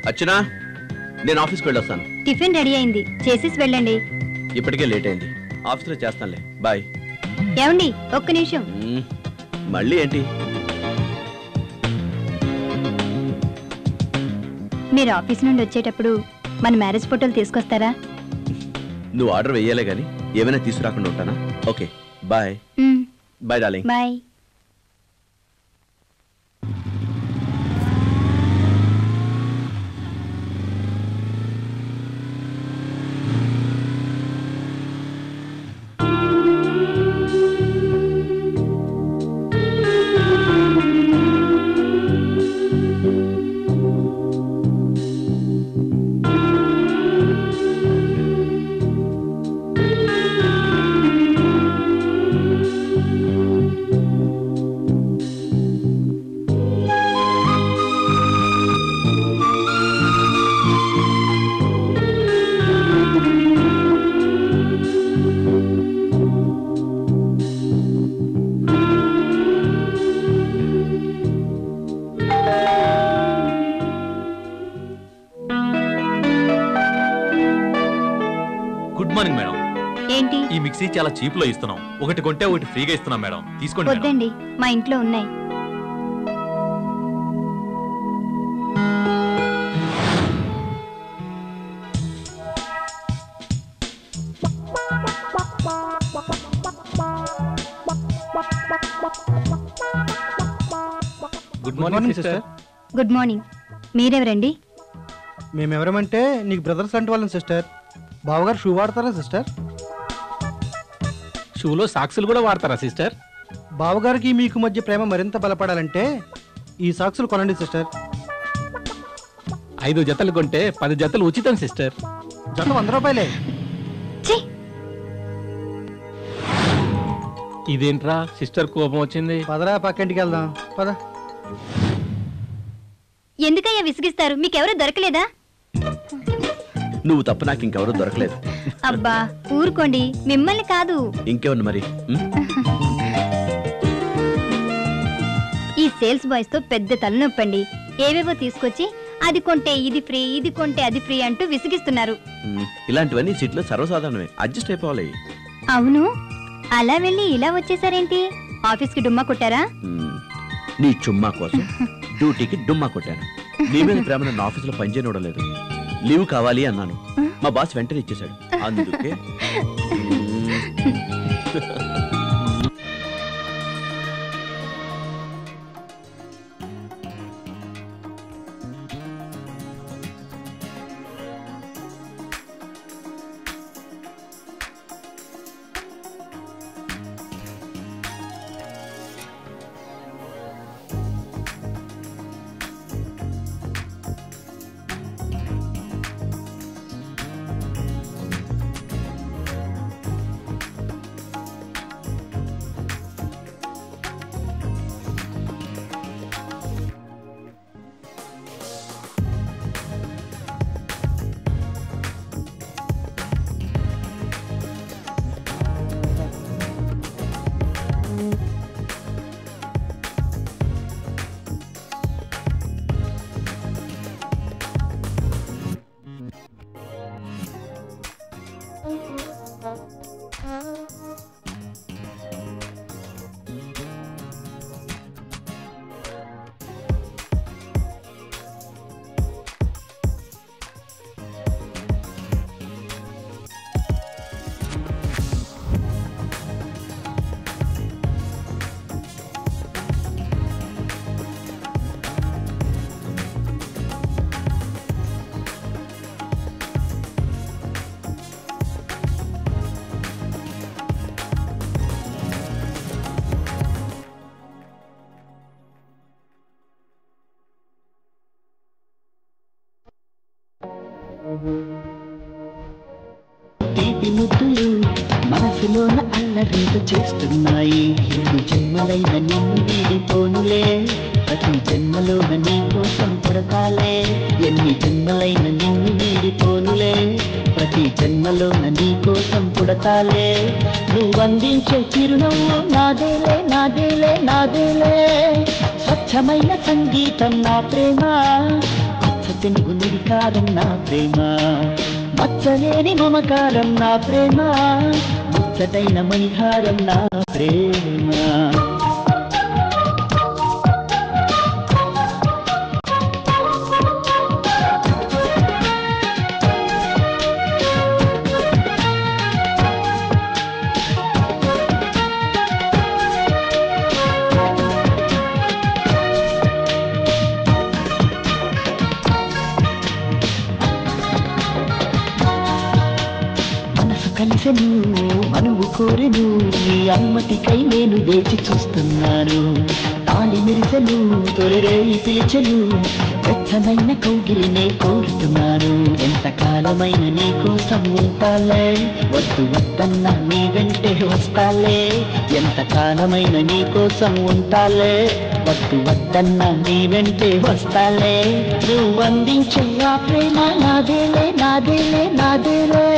అర్చన, నేను ఆఫీస్కి వెళ్ళొస్తాను. టిఫిన్ రెడీ అయింది, చేసేసి వెళ్ళండి. ఇప్పటికే లేట్ అయింది, ఆఫీస్లో చేస్తానులే. బాయ్. ఏమండి, ఒక్క నిమిషం. మళ్ళీ ఏంటి? మీరు ఆఫీస్ నుండి వచ్చేటప్పుడు మన మ్యారేజ్ ఫోటోలు తీసుకొస్తారా? నువ్వు ఆర్డర్ వెయ్యాలే గానీ ఏమైనా తీసుకురాకుండా ఉంటానా? Okay, bye. Bye darling. Bye. ఈ మిక్సీ చాలా చీప్ లో ఇస్తున్నాం. ఒకటి కొంటే ఒకటి ఫ్రీగా ఇస్తున్నాం మేడం, తీసుకోండి. వద్దండి, మా ఇంట్లో ఉన్నాయి. Good morning sister. Good morning. మీరెవరండి? మేమెవరమంటే నీకు బ్రదర్స్ అంటే వాళ్ళని సిస్టర్. బావగారు షూ వాడతారా సిస్టర్? షూలో సాక్సులు కూడా వాడతారా సిస్టర్? బావగారికి మీకు మధ్య ప్రేమ మరింత బలపడాలంటే ఈ సాక్సులు కొనండి సిస్టర్. 5 జతలు కొంటే 10 జతలు ఉచితం సిస్టర్. జత 100 రూపాయలే. ఇదేంట్రా సిస్టర్ కోపం వచ్చింది? పదరా పక్కింటికి వెళ్దాం పద. ఎందుకయ్యా విసిగిస్తారు? మీకెవరూ దొరకలేదా? నువ్వు తప్ప నాకు ఇంకెవరూ దొరకలేదు. అబ్బా ఊరుకోండి, మిమ్మల్ని కాదు. ఇంకేమన్నా మరి? ఈ సేల్స్ బాయ్స్ తో పెద్ద తలనొప్పండి. ఏవేవో తీసుకొచ్చి అది కొంటే ఇది ఫ్రీ, ఇది కొంటే అది ఫ్రీ అంటూ విసిగిస్తున్నారు. ఇలాంటివన్నీ సిటీలో సర్వసాధారణమే, అడ్జస్ట్ అయిపోవాలి. అవును, అలా వెళ్ళి ఇలా వచ్చేసారేంటి? ఆఫీస్కి డుమ్మా కొట్టారా? నీ చుమ్మా కోసం డ్యూటీకి డుమ్మా కొట్టాను. నీ మీద ప్రేమ నన్ను ఆఫీసులో పనిచేయనవడలేదు. లీవ్ కావాలి అన్నాను, మా బాస్ వెంటనే ఇచ్చేశాడు. అందుకే తీపి ముద్దులు మనసులోన అల్లరేదో చేస్తున్నాయి. ఎన్ని జన్మలైన నిన్ను వీడిపోనులే, ప్రతి జన్మలోన నీ కోసం పుడతాలే. ఎన్ని జన్మలైన నిన్ను వీడిపోనులే, ప్రతి జన్మలోన నీ కోసం పుడతాలే. నువ్వు అందించే చిరునవ్వు నాదేలే నాదేలే నాదేలే. స్వచ్ఛమైన సంగీతం నా ప్రేమ, తెలుగు నుడికారం నా ప్రేమ. మచ్చలేని మమకారం నా ప్రేమ, ముచ్చటైన మణిహారం నా ప్రేమ. కలిసెను మనువు కోరెను, నీ అనుమతికై నేను వేచి చూస్తున్నాను. తాళి మెరిసెను తొలిరేయి పిలిచెను, వెచ్చనైన కౌగిలినే కోరుతున్నాను. ఎంతకాలమైన నీ కోసం ఉంటాలే, వద్దు వద్దన్న నీ వెంటే వస్తాలే. ఎంతకాలమైన నీ కోసం ఉంటాలే, వద్దు వద్దన్న నీ వెంటే వస్తాలే. నువ్వు అందించే ఆ ప్రేమ నాదేలే నాదేలే నాదేలే.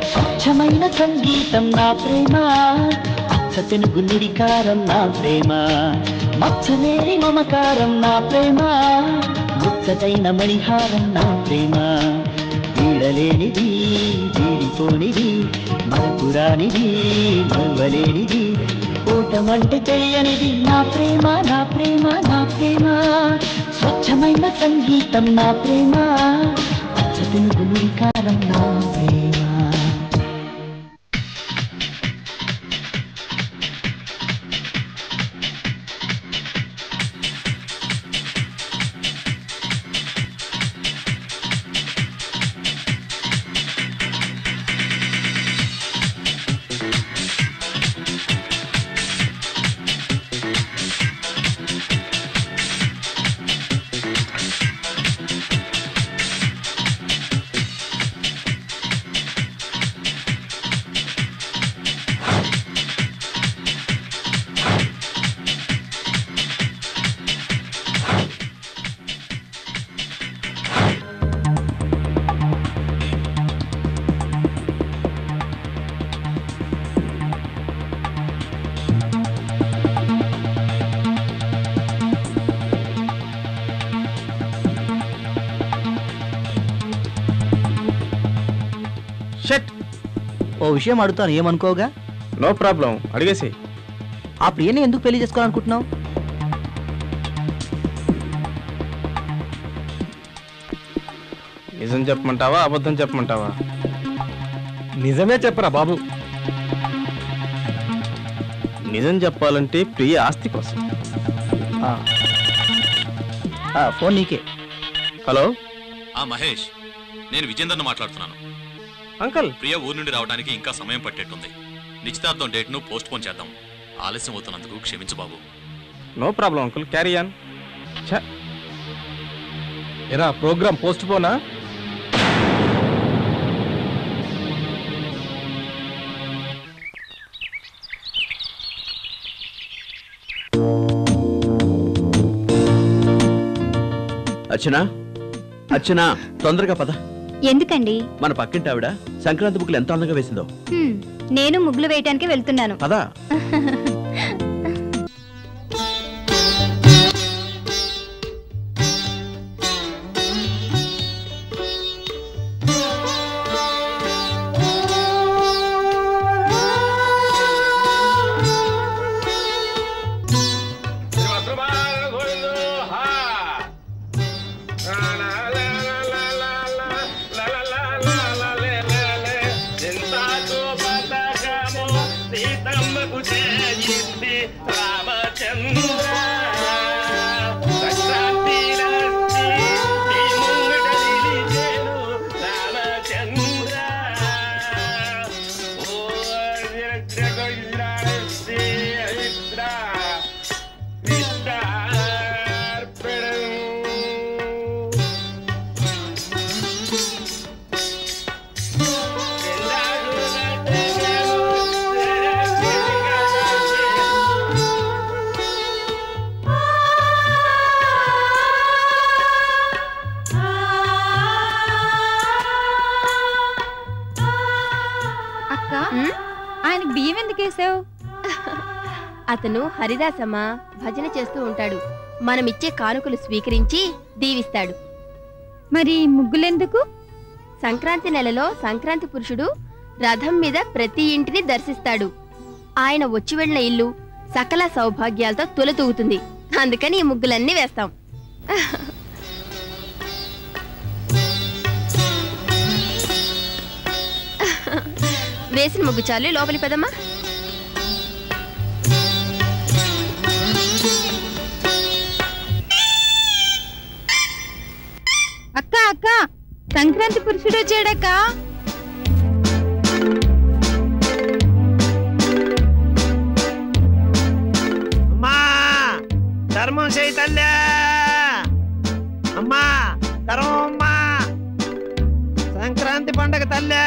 స్వచ్ఛమైన సంగీతం నా ప్రేమ, అచ్చ తెలుగు నుడికారం నా ప్రేమ. మచ్చలేని మమకారం నా ప్రేమ, ముచ్చటైన మణిహారం నా ప్రేమ. వీడలేనిది వీడిపోనిది, మరపురానిది మరువలేనిది, ఓటమంటే తెలియనిది నా ప్రేమ నా ప్రేమ నా ప్రేమ. స్వచ్ఛమైన సంగీతం నా ప్రేమ, అచ్చ తెలుగు నుడికారం నా ప్రేమ. షట్. ఓ విషయం అడుగుతాను, ఏమనుకోగా? నో ప్రాబ్లం, అడిగేసి. ఆ ప్రియని ఎందుకు పెళ్లి చేసుకోవాలనుకుంటున్నావు? నిజం చెప్పమంటావా, అబద్ధం చెప్పమంటావా? నిజమే చెప్పరా బాబు. నిజం చెప్పాలంటే ప్రియ ఆస్తి కోసం. ఫోన్ నీకే. హలో మహేష్, నేను విజేందర్ను మాట్లాడుతున్నాను. అంకల్. ప్రియ ఊరు నుండి రావడానికి ఇంకా సమయం పట్టేట్టుంది. నిశ్చితార్థం డేట్ను పోస్ట్ పోన్ చేద్దాం. ఆలస్యం అవుతున్నందుకు క్షమించు బాబు. No problem uncle, carry on. ఎరా ప్రోగ్రామ్ పోస్ట్ పోనా? అర్చనా, అర్చనా, తొందరగా పద. ఎందుకండి? మన పక్కింటి ఆవిడ సంక్రాంతి ముగ్గులు ఎంత అందంగా వేసిందో. నేను ముగ్గులు వేయటానికి వెళ్తున్నాను. పదా. ఆయనకు బియ్యం ఎందుకు వేసావు? అతను హరిదాసమ్మ భజన చేస్తూ ఉంటాడు. మనమిచ్చే కానుకలు స్వీకరించి దీవిస్తాడు. మరి ముగ్గులెందుకు? సంక్రాంతి నెలలో సంక్రాంతి పురుషుడు రథం మీద ప్రతి ఇంటిని దర్శిస్తాడు. ఆయన వచ్చి వెళ్ళిన ఇల్లు సకల సౌభాగ్యాలతో తులతూగుతుంది. అందుకని ఈ ముగ్గులన్నీ వేస్తాం. వేసిన ముగ్గు చాలు, లోపలి పదమ్మా. అక్క అక్క, సంక్రాంతి పురుషుడు వచ్చాడక్క. అమ్మా ధర్మం చేయతల్లా, అమ్మా ధర్మం అమ్మా, సంక్రాంతి పండగ తల్లే,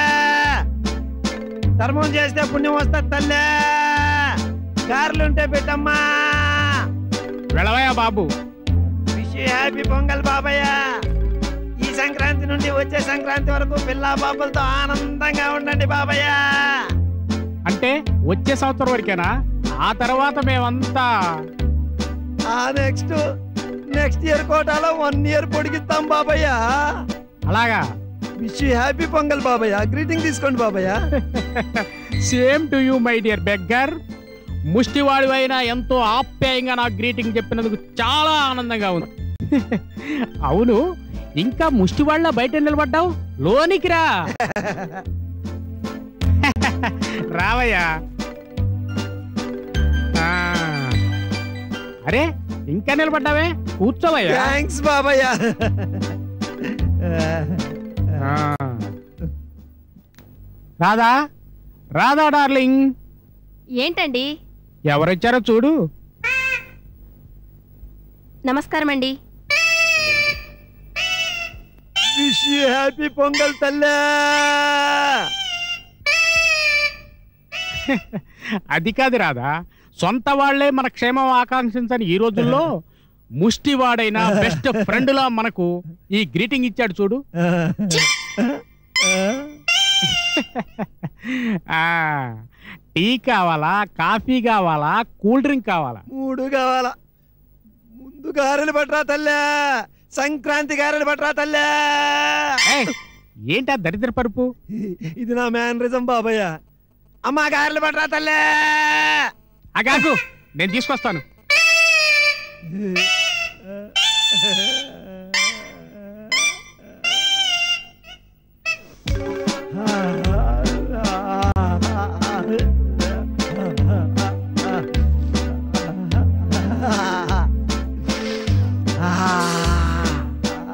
ధర్మం చేస్తే పుణ్యం వస్తుంది తల్లే, గారెలుంటే పెట్టమ్మా. వెళ్ళవయ్యా బాబు. విష్ యూ హ్యాపీ పొంగల్ బాబయ్య. ఈ సంక్రాంతి నుండి వచ్చే సంక్రాంతి వరకు పిల్లా బాబులతో ఆనందంగా ఉండండి బాబయ్య. అంటే వచ్చే సంవత్సరం వరకేనా? ఆ తర్వాత మేమంతా నెక్స్ట్ ఇయర్ కోటాలో 1 year పొడిగిస్తాం బాబయ్య. అలాగా? Wish you happy Pongal Babayya. Greeting తీసుకోండి బాబయ్య. Same to you my dear beggar. ముష్టివాడి అయినా ఎంతో ఆప్యాయంగా నాకు గ్రీటింగ్ చెప్పినందుకు చాలా ఆనందంగా ఉంది. అవును, ఇంకా ముష్టివాళ్ళ బయట నిలబడ్డావు, లోనికి రా. రావయ్యా. అరే ఇంకా నిలబడ్డావే, కూర్చోవయ్యా. థ్యాంక్స్ బాబయ్య. రాధా, రాధా డార్లింగ్. ఏంటండి? ఎవరొచ్చారో చూడు. నమస్కారం అండి. విష్ యూ హ్యాపీ పొంగల్ తల్లా. అది కాదు రాధా, సొంత వాళ్లే మన క్షేమం ఆకాంక్షించని ఈ రోజుల్లో ముష్టివాడైనా బెస్ట్ ఫ్రెండ్ లా మనకు ఈ గ్రీటింగ్ ఇచ్చాడు చూడు. టీ కావాలా, కాఫీ కావాలా, కూల్ డ్రింక్ కావాలా? 3 కావాలా. ముందు గారెలు పట్టరా తల్లా, సంక్రాంతి గారెలు పట్టరా తల్లా. ఏంటా దరిద్ర పరుపు? ఇది నా మేనరిజం బాబయ్య. అమ్మా గారెలు పట్టరా తల్లే. అగాకు, నేను తీసుకొస్తాను.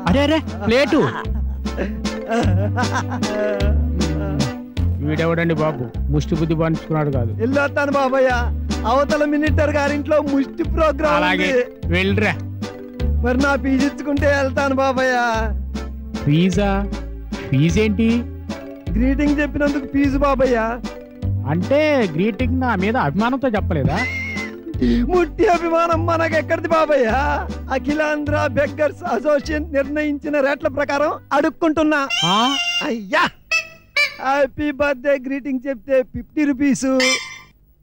అరే అరే ప్లేటు. వీడెవడండి బాబు, ముష్టి బుద్ధి పంచుకున్నాడు కాదు. వెళ్ళొస్తాను బాబయ్య. అవతల మినిస్టర్ గారింట్లో ముష్టి ప్రోగ్రామ్. అలాగే వెళ్ళరా. మరి నా ఫీజు ఇచ్చుకుంటే వెళ్తాను బాబయ్య. ఫీజా? ఫీజేంటి? గ్రీటింగ్ చెప్పినందుకు ఫీజు బాబయ్య. అంటే గ్రీటింగ్ నా మీద అభిమానంతో చెప్పలేదా? ముట్టి అభిమానం మనకెక్కడిది బాబయ్య. అఖిలాంధ్ర బెగ్గర్స్ అసోసియేషన్ నిర్ణయించిన రేట్ల ప్రకారం అడుక్కుంటున్నా. అయ్యా, హ్యాపీ బర్త్డే గ్రీటింగ్ చెప్తే 50 రూపీసు,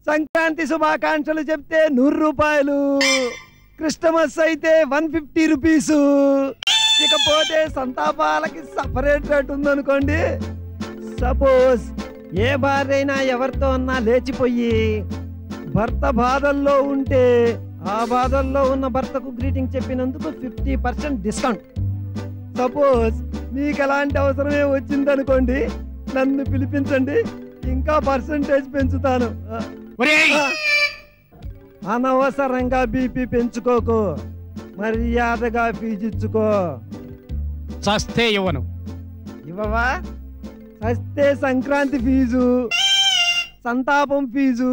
సంక్రాంతి శుభాకాంక్షలు చెప్తే 100 రూపాయలు, క్రిస్టమస్ అయితే 150 రూపీసు. ఇకపోతే సంతాపాలకి సపరేట్ రేట్ ఉందనుకోండి. సపోజ్ ఏ భార్య అయినా ఎవరితో అన్నా లేచిపోయి భర్త బాధల్లో ఉంటే ఆ బాధల్లో ఉన్న భర్తకు గ్రీటింగ్ చెప్పినందుకు 50% డిస్కౌంట్. సపోజ్ మీకు ఎలాంటి అవసరమే వచ్చిందనుకోండి, నన్ను పిలిపించండి, ఇంకా పర్సంటేజ్ పెంచుతాను. అనవసరంగా బీపీ పెంచుకోకు, మర్యాదగా ఫీజు ఇచ్చుకో. సస్తే ఇవ్వను. ఇవ్వవా? సస్తే సంక్రాంతి ఫీజు, సంతాపం ఫీజు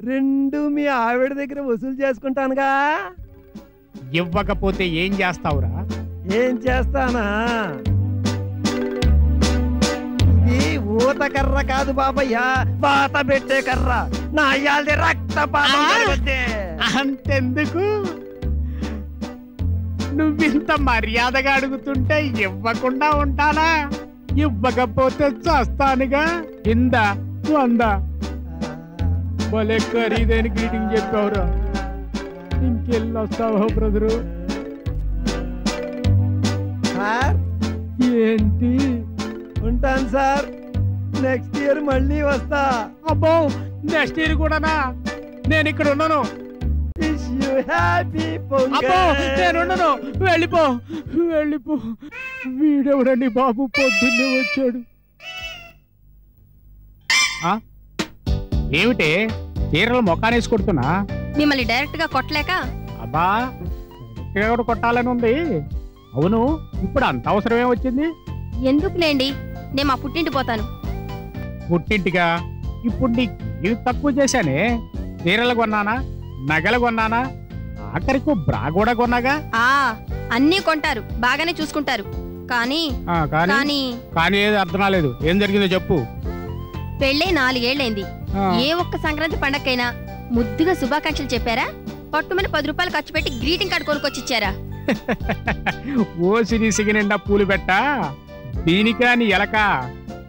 రెండు మీ ఆవిడ దగ్గర వసూలు చేసుకుంటానుగా. ఇవ్వకపోతే ఏం చేస్తావురా? ఏం చేస్తానా? ఇది ఊత కర్ర కాదు బాబయ్య, బాత పెట్టే కర్ర. నా అయ్యాల్ది రక్తపాతం. అంతెందుకు, నువ్వింత మర్యాదగా అడుగుతుంటే ఇవ్వకుండా ఉంటానా? ఇవ్వకపోతే చేస్తానుగా. ఇందా 100. భలే ఖరీదైన గ్రీటింగ్ చెప్పావురా. ఇంకెళ్ళొస్తావా బ్రదరు? ఏంటి? ఉంటాను సార్, నెక్స్ట్ ఇయర్ మళ్ళీ వస్తా. అబ్బో, నెక్స్ట్ ఇయర్ కూడానా? నేను ఇక్కడ ఉన్నాను. అబ్బో, నేను ఉండను. వెళ్ళిపో వెళ్ళిపో. వీడెవడండి బాబు, పొద్దున్నే వచ్చాడు. ఏమిటే చీరలు మొక్కానేసి కొడుతున్నా? మిమ్మల్ని డైరెక్ట్ గా కొట్టలేక. అబ్బా, ఎవరు కొట్టాలని ఉంది. అవును, ఇప్పుడు అంత అవసరమే వచ్చింది? ఎందుకులేండి, నేను మా పుట్టింటి పోతాను. పుట్టింటిగా? ఇప్పుడు నీకు తక్కువ చేశానే. చీరలు కొన్నానా, నగలు కొన్నానా, ఆఖరికి బ్రా కూడా కొన్నాగా. అన్నీ కొంటారు, బాగానే చూసుకుంటారు. కానీ కానీ ఏది అర్థం కాలేదు. ఏం జరిగిందో చెప్పు. పెళ్ళై 4 ఏళ్ళైంది. ఏ ఒక్క సంక్రాంతి పండగకైనా ముద్దుగా శుభాకాంక్షలు చెప్పారా? పట్టుమని 10 రూపాయలు ఖర్చు పెట్టి గ్రీటింగ్ కార్డు కొనుక్కొచ్చి ఇచ్చారా? ఓసిని సిగినిండా పూలు పెట్ట దీనికాని ఎలక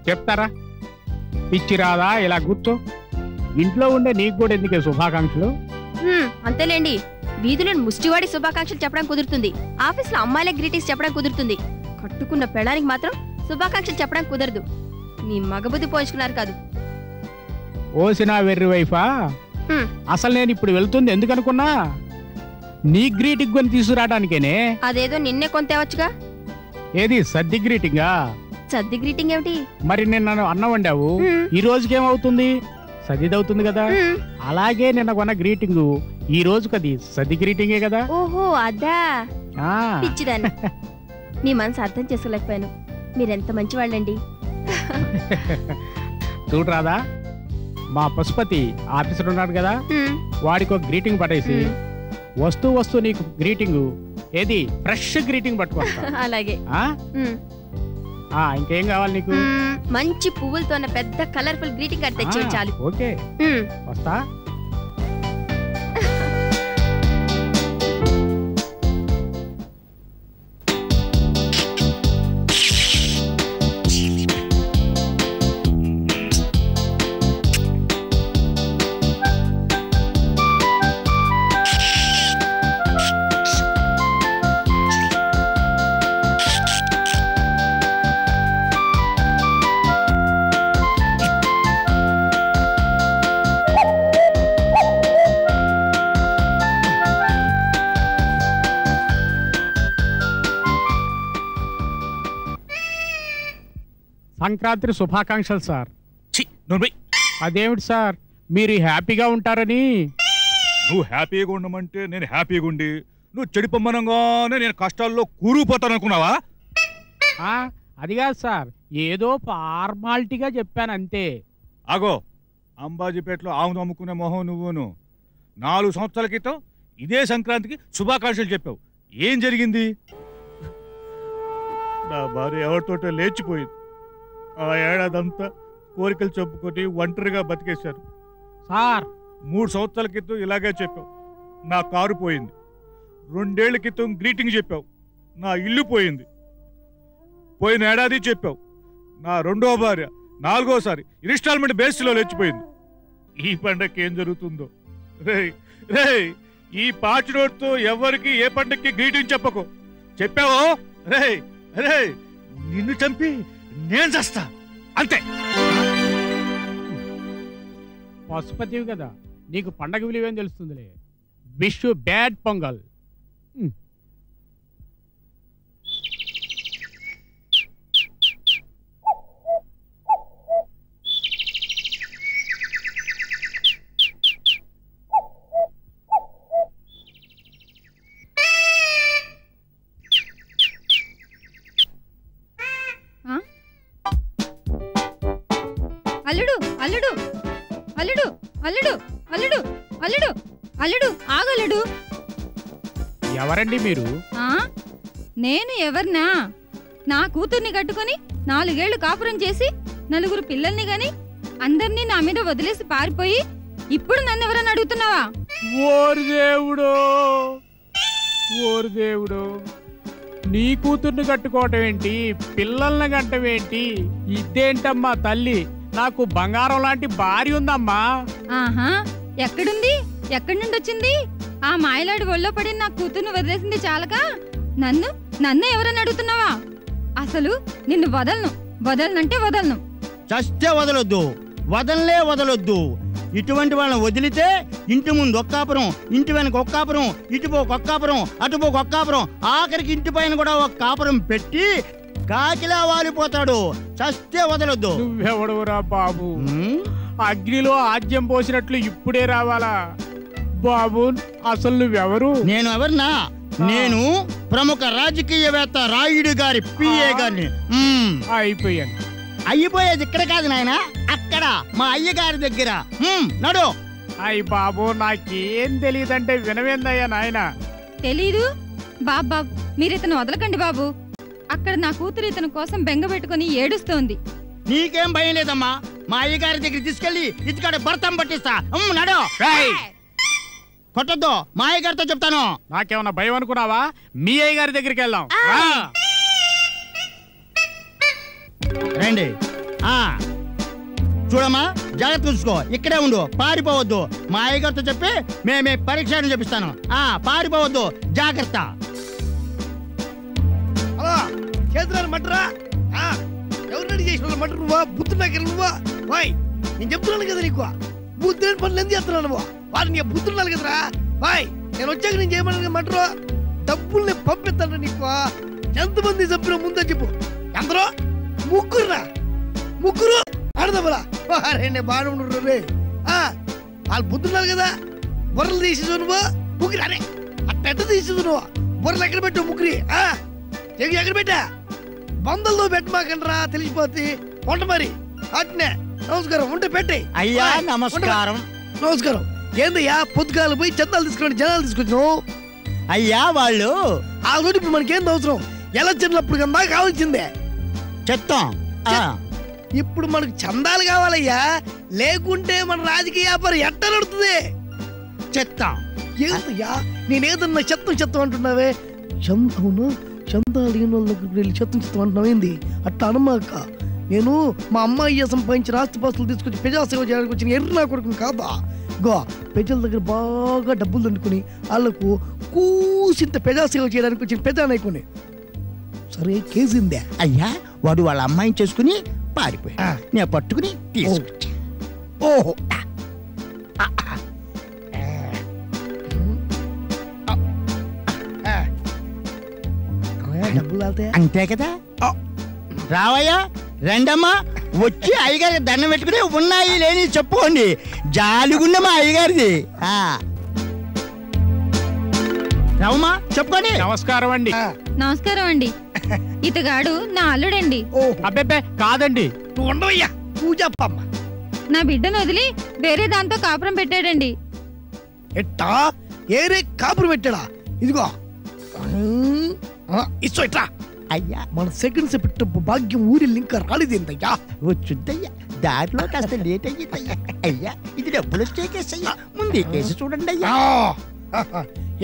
చెప్తారా? పిచ్చి రాదా? ఇలా కూర్చో. ఇంట్లో ఉండే నీకు కూడా ఎందుకే శుభాకాంక్షలు? అంతేలేండి, వీధిలో ముష్టివాడి శుభాకాంక్షలు చెప్పడం కుదురుతుంది, ఆఫీస్ లో అమ్మాయిలే గ్రీటింగ్స్ చెప్పడం కుదురుతుంది. కట్టుకున్న పెళ్ళానికి మాత్రం శుభాకాంక్షలు చెప్పడం కుదరదు. మీ మగబుద్ధి పోయించుకున్నారు కాదు. ఓసినా వెర్రి వైఫా, అసలు నేను ఇప్పుడు వెళ్తుంది ఎందుకనుకున్నా? నీ గ్రీటింగ్ కొని తీసుకురావడానికేనే. అదేదో నిన్నే కొంతేవచ్చుగా. ఏది సద్ది గ్రీటింగా? సద్ది గ్రీటింగ్ ఏమిటి? మరి నిన్న అన్నం వండావు, ఈ రోజుకేమవుతుంది? సదిదవుతుంది కదా. అలాగే నిన్న కొన్న గ్రీటింగ్ ఈ రోజుకి అది సద్ది గ్రీటింగే కదా. ఓహో, అదా పిచ్చిదాన్ని. మీ మనసు అర్థం చేసుకోలేకపోయాను. మీరెంత మంచివాళ్ళండి. చూడరాదా, మా పశుపతి ఆఫీసర్ ఉన్నాడు కదా, వాడికి ఒక గ్రీటింగ్ పట్టేసి వస్తూ నీకు గ్రీటింగ్ ఏది ఫ్రెష్ గ్రీటింగ్ పట్టుకొస్తా. అలాగే. ఇంకేం కావాలి నీకు? మంచి పువ్వులతో పెద్ద కలర్ఫుల్ గ్రీటింగ్ కార్డ్ తెచ్చి చాలు. ఓకే, వస్తా. సంక్రాంతి శుభాకాంక్షలు సార్. ఛీ, నోర్మై. అదేమిటి సార్, మీరు హ్యాపీగా ఉంటారని. నువ్వు హ్యాపీగా ఉండమంటే నేను హ్యాపీగా ఉండి, నువ్వు చెడిపోమ్మనంగానే నేను కష్టాల్లో కూరుకుపోతాను అనుకున్నావా? అది కాదు సార్, ఏదో ఫార్మాలిటీగా చెప్పాను అంతే. ఆగో, అంబాజీపేటలో ఆవును అమ్ముకునే మొహం నువ్వును 4 సంవత్సరాల క్రితం ఇదే సంక్రాంతికి శుభాకాంక్షలు చెప్పావు. ఏం జరిగింది? నా భార్య ఎవరితోటో లేచిపోయింది. ఆ ఏడాదంతా కోరికలు చెప్పుకొని ఒంటరిగా బతికేశారు. సార్ 3 సంవత్సరాల క్రితం ఇలాగే చెప్పావు, నా కారు పోయింది. 2 ఏళ్ల క్రితం గ్రీటింగ్ చెప్పావు, నా ఇల్లు పోయింది. పోయిన ఏడాది చెప్పావు, నా 2వ భార్య 4వసారి ఇన్స్టాల్మెంట్ బేస్లో లేచిపోయింది. ఈ పండగకి ఏం జరుగుతుందో? రే, ఈ పాచి నోట్తో ఎవరికి ఏ పండగకి గ్రీటింగ్ చెప్పకు. చెప్పావో రే నిన్ను చంపి నేను చేస్తా అంతే. పశుపతివి కదా, నీకు పండగ విలువేం తెలుస్తుందిలే. Wish you bad Pongal. అల్లుడు అల్లుడు అల్లుడు అల్లుడు అల్లుడు అల్లుడు అల్లుడు ఆగల్లుడు. ఎవరండి మీరు? నేను ఎవర్నా? నా కూతుర్ని కట్టుకొని 4 ఏళ్లు కాపురం చేసి 4 పిల్లల్ని గాని అందరినీ నా మీద వదిలేసి పారిపోయి ఇప్పుడు నన్ను ఎవరని అడుగుతున్నావా? ఓరి దేవుడు, ఓరి దేవుడు, నీ కూతుర్ని కట్టుకోవటం ఏంటి, పిల్లల్ని కట్టం ఏంటి? ఇదేంటమ్మా తల్లి, నాకు బంగారం లాంటి భార్య ఉందమ్మా. ఆహా, ఎక్కడుంది? ఎక్కడి నుండి వచ్చింది? ఆ మాయలాడి ఒళ్ళో పడి నా కూతుర్ని వదిలేసింది చాలక నన్ను ఎవరని అడుగుతున్నావా? అసలు నిన్ను వదలనంటే వదలను. చస్తే వదలొద్దు, వదలొద్దు. ఇటువంటి వాళ్ళని వదిలితే ఇంటి ముందు ఒక్కాపురం, ఇంటి వెనక ఒక్కాపురం, ఇటుపోకు ఒక్కాపురం, అటుపోకు ఒక్కాపురం, ఆఖరికి ఇంటి పైన కూడా ఒక కాపురం పెట్టి కాకిలా వాలిపోతాడు. చస్తే వదలొద్దు. నువ్వెవడవురా బాబు? అగ్నిలో ఆజ్యం పోసినట్లు ఇప్పుడే రావాలా? బాబు అసలు నువ్వెవరు? నేను ఎవరినా? నేను ప్రముఖ రాజకీయవేత్త రాయుడు గారి పిఏ గారిని. అయిపోయేది ఇక్కడ కాదు నాయన, అక్కడ మా అయ్యగారి దగ్గర. నడు. అయ్య బాబు, నాకేం తెలియదంటే వినవేందయ్యా నాయన. తెలీదు బాబు, మీరు ఇతను వదలకండి బాబు. అక్కడ నా కూతురు ఇతని కోసం బెంగ పెట్టుకుని ఏడుస్తోంది. నీకేం భయం లేదమ్మా, మా అయ్యగారి దగ్గర తీసుకెళ్లి ఇతగాడ భర్తం పట్టిస్తా. నడు. కొట్టద్దు, మా అయ్యగారితో చెప్తాను. నాకేమన్నా భయం అనుకున్నావా? మీ అయ్యగారి దగ్గరికి వెళ్దాం రండి. చూడమ్మా, జాగ్రత్త చూసుకో, ఇక్కడే ఉండు, పారిపోవద్దు. మా అయ్యగారితో చెప్పి మేమే పరీక్ష చెప్పిస్తాను. పారిపోవద్దు, జాగ్రత్త. చేతులను మటరా? ఎవరు రెడీ చేసిన మటర్? నువ్వా? బుద్ధుడు నాకు నువ్వా? వాయ్, నేను చెప్తున్నాను కదా నీకు, బుద్ధుని పనులు ఎందుకు చేస్తున్నావు నువ్వు? వాడు నీ బుద్ధున్నాను కదరా. వాయ్, నేను వచ్చాక నేను చేయమని మటరు డబ్బుల్ని పంపిస్తాను నీకు. ఎంతమంది చంపిన ముందే చెప్పు. ఎందరో? ముగ్గురు ఆడదమ్మరా. వారే బాగా ఉండరు రే. వాళ్ళు బుద్ధున్నారు కదా. బుర్రలు తీసేసు నువ్వు. ముగ్గురు అరే అట్ట తీసేసు నువ్వు. బుర్రలు ఎక్కడ పెట్టావు? ముగ్గురి ఎక్కడ పెట్టా? బందల్లో పెట్టమాకండ్రా, తెలిసిపోతే వంట మరి. అట్నే నమస్కారం ఉంటే పెట్టే. అయ్యా నమస్కారం. నమస్కారం. ఏందయ్యా పొద్దుగాలు పోయి చందాలు తీసుకుని జనాలు తీసుకొచ్చినావు? అయ్యా వాళ్ళు ఆ రోజు ఇప్పుడు మనకేంది అవసరం? ఎలా చిన్నప్పుడు కన్నా కావాల్సిందే చెత్తం. ఇప్పుడు మనకు చందాలు కావాలయ్యా, లేకుంటే మన రాజకీయ వ్యాపారం ఎట్ట నడుతుంది? చెత్తం. ఏందయ్యా నేనేదన్నా చెత్తం అంటున్నావే? అవును, చందాలు లేని వాళ్ళ దగ్గరికి వెళ్ళి చెత్తం అంటున్నావేంది? అట్లా అనమాక. నేను మా అమ్మాయి సంపాదించిన ఆస్తిపాస్తులు తీసుకొచ్చి ప్రజాసేవ చేయడానికి వచ్చిన ఎర్ర నా కొడుకుని కాదా. ప్రజల దగ్గర బాగా డబ్బులు దండుకుని వాళ్ళకు కూసింత ప్రజాసేవ చేయడానికి వచ్చిన ప్రజానాయకుని. సరే, కేసిందే. అయ్యా వాడు వాళ్ళ అమ్మాయిని చేసుకుని పారిపోయా, నేను పట్టుకుని తీసుకొచ్చా. ఓహో, డబ్బులు అంతే కదా. రావయ్యా, రండమ్మా వచ్చి అయ్యగారికి దండం పెట్టుకుని ఉన్నాయి లేని చెప్పుకోండి. జాలిగుండ మా అయ్యగారిది. రావమ్మా చెప్పుకోండి. నమస్కారం అండి. నమస్కారం అండి. ఇతగాడు నా అల్లుడండి. అబ్బే కాదండి. నువ్వు ఉండవయ్యా పూజప్పమ్మ. నా బిడ్డను వదిలి వేరే దాంతో కాపురం పెట్టాడండి. ఎట్టా ఏరే కాపురం పెట్టాడా? ఇదిగో ఇచ్చో ఇట్రా. అయ్యా మన సెకండ్ సెప్ట్ భాగ్యం ఊరిల్లు ఇంకా రాలేదేందయ్యా? వచ్చుద్దయ్యా, దారిలో కాస్త లేట్ అయ్యిందయ్యా. అయ్యా ఇది డబ్బులు వచ్చే కేసు అయ్యా, ముందే కేసు చూడండి అయ్యా.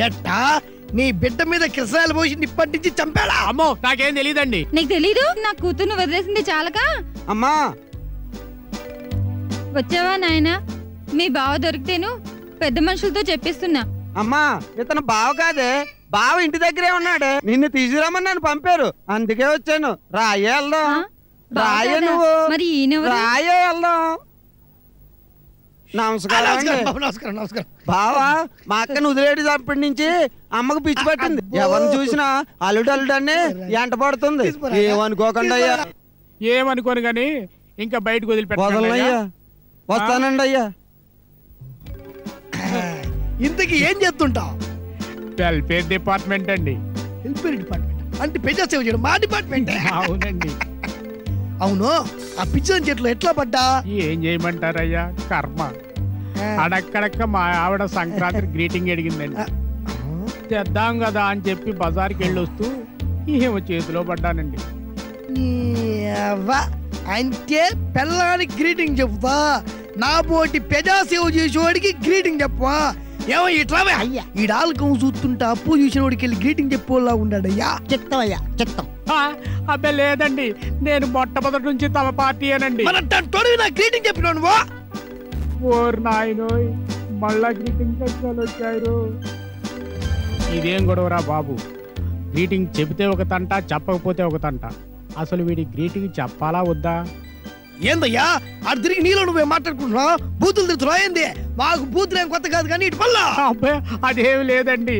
ఎట్టా నీ బిడ్డ మీద కిరసాయలు పోసి నిప్పంటించి చంపాడా? అమ్మో నాకేం తెలియదండి. నీకు తెలీదు? నా కూతుర్ని వదిలేసింది చాలక అమ్మా వచ్చావా నాయనా? మీ బావ దొరికితేను పెద్ద మనుషులతో చెప్పిస్తున్నా. అమ్మా ఇతను బావ కాదే, బావ ఇంటి దగ్గరే ఉన్నాడే. నిన్ను తీసుకురామని నన్ను పంపారు, అందుకే వచ్చాను. రాయే వెళ్దాం. రాయే నువ్వు. మరి ఈయనెవరు? రాయే వెళ్దాం. నమస్కారం. నమస్కారం నమస్కారం. బావా మా అక్కను వదిలేటప్పటి నుంచి అమ్మకు పిచ్చి పట్టింది. ఎవరిని చూసినా అల్లుడు అల్లుడని ఎంట పడుతుంది. ఏమనుకోకండి అయ్యా. ఏమనుకోను గాని ఇంకా బయటకు వదలయ్యా. వస్తానండి అయ్యా. ఇంతకీ ఏం చేస్తుంటావు? వెల్ఫేర్ డిపార్ట్మెంట్ అండి. వెల్ఫేర్ డిపార్ట్మెంట్ అంటే ప్రజా సేవ చేయడం మా డిపార్ట్మెంట్. అవునండి. అవును, ఆ పిచ్చని చెట్లు ఎట్లా పడ్డా? ఏం చేయమంటారయ్యా, కర్మ. అడక్కడక్క మా ఆవిడ సంక్రాంతి గ్రీటింగ్ అడిగిందండి. తెద్దాం కదా అని చెప్పి బజార్కి వెళ్ళొస్తూ ఏమో చేతిలో పడ్డానండి. అంటే పిల్లానికి గ్రీటింగ్ చెప్తా, నా పోటీ ప్రజా సేవ చేసేవాడికి గ్రీటింగ్ చెప్పవా? ఏమో ఇట్లా ఈ డాల్కం చూస్తుంటా అప్పు చూసినోడికి వెళ్ళి గ్రీటింగ్ చెప్పేలా ఉన్నాడయ్యా. చెప్తావయ్యా చెప్తాం. అబ్బే లేదండి, నేను మొట్టమొదటి నుంచి తమ పార్టీ అనండి. గ్రీటింగ్ చెప్పినాను. ఓర్ నాయనోయ్, మళ్ళా గ్రీటింగ్ కష్టాలు వచ్చారు. ఇదేం గొడవరా బాబు? గ్రీటింగ్ చెబితే ఒక తంట, చెప్పకపోతే ఒక తంట. అసలు వీడి గ్రీటింగ్ చెప్పాలా వద్దా? ఏందయ్యా అటు తిరిగి నీలో నువ్వే మాట్లాడుకుంటున్నావు? బూతులు తిరుగుతున్నా ఏంది? మాకు బూతులు ఏం కొత్త కాదు కానీ ఇటు వల్ల. అబ్బాయి అదేమి లేదండి,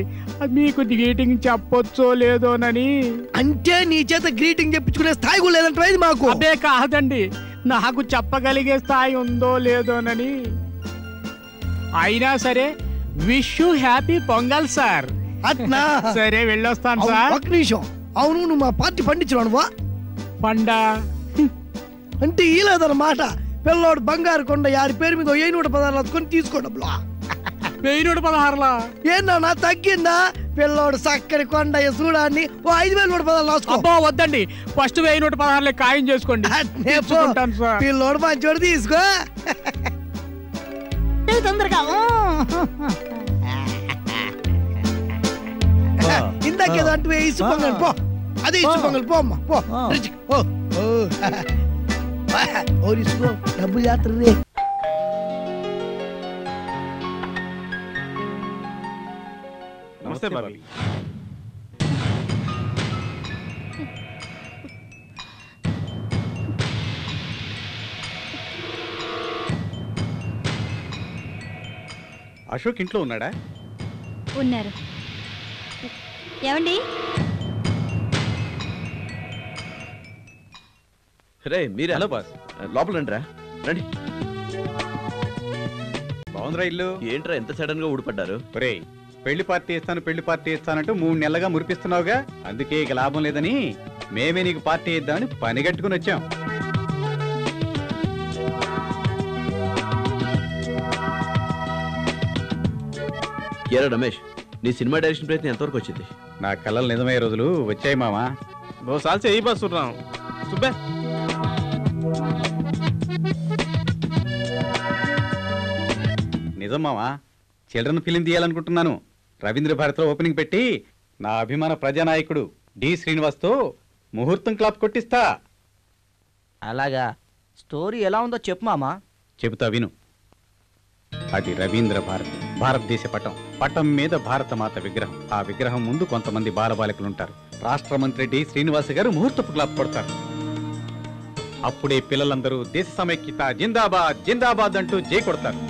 మీకు గ్రీటింగ్ చెప్పొచ్చో లేదోనని. అంటే నీ చేత గ్రీటింగ్ చెప్పించుకునే స్థాయి కూడా లేదంటే మాకు. అదే కాదండి, నాకు చెప్పగలిగే స్థాయి ఉందో లేదోనని. అయినా సరే wish you happy pongal sir. అట్నా? సరే వెళ్ళొస్తాను సార్. ఒక్క నిమిషం. అవును, నువ్వు మా పార్టీ పండించరానువా? పండా అంటే ఈ లేదన్నమాట. పిల్లోడు బంగారు కొండ యాడి పేరు మీద 116 కొని తీసుకోండి. 116 ఏందన్నా తగ్గిందా? పిల్లోడు చక్కని కొండ చూడాన్ని 5116 రాసుకో. వద్దండి, ఫస్ట్ 1116 ఖాయం చేసుకోండి. పిల్లోడు మంచోడు తీసుకో. తొందరగా ఇందాకేదో అంటే ఇసు పొంగల్ పో. అదే ఇసు పొంగల్ పో అమ్మా పో. ఓరిసుకో డబ్బు యాత్ర రే. నమస్తే బాబీ. అశోక్ ఇంట్లో ఉన్నాడా? ఉన్నారు. ఏమండి? రే మీరే. హలో బాస్, లోపల రండిరా. రండి. బాగుందిరా ఇల్లు. ఏంట్రా ఎంత సడన్ గా ఊడిపడ్డారు? ఒరేయ్, పెళ్లి పార్టీ ఇస్తానంటూ 3 నెలలుగా మురిపిస్తున్నావుగా, అందుకే ఇక లాభం లేదని మేమే నీకు పార్టీ ఇద్దామని పని కట్టుకుని వచ్చాం. ఏరా రమేష్, నీ సినిమా డైరెక్షన్ ప్రయత్నం ఎంతవరకు వచ్చింది? నా కళలు నిజమయ్యే రోజులు వచ్చాయి మామా. బహుసార్లు చెయ్యి బస్ చూడరాం సుబ్బే. నిజం మామా, చిల్డ్రన్ ఫిలిం తీయాలనుకుంటున్నాను. రవీంద్ర భారతిలో ఓపెనింగ్ పెట్టి నా అభిమాన ప్రజానాయకుడు డి శ్రీనివాస్తో ముహూర్తం క్లాప్ కొట్టిస్తా. అలాగా? స్టోరీ ఎలా ఉందో చెప్పు మామా. చెబుతా విను. అది రవీంద్ర భారతి, భారతదేశ పటం మీద భారతమాత విగ్రహం. ఆ విగ్రహం ముందు కొంతమంది బాలబాలికలు ఉంటారు. రాష్ట్ర మంత్రి డి శ్రీనివాస్ గారు ముహూర్తపు క్లాప్ కొడతారు. అప్పుడే పిల్లలందరూ దేశ సమైక్యత జిందాబాద్ జిందాబాద్ అంటూ జై కొడతారు.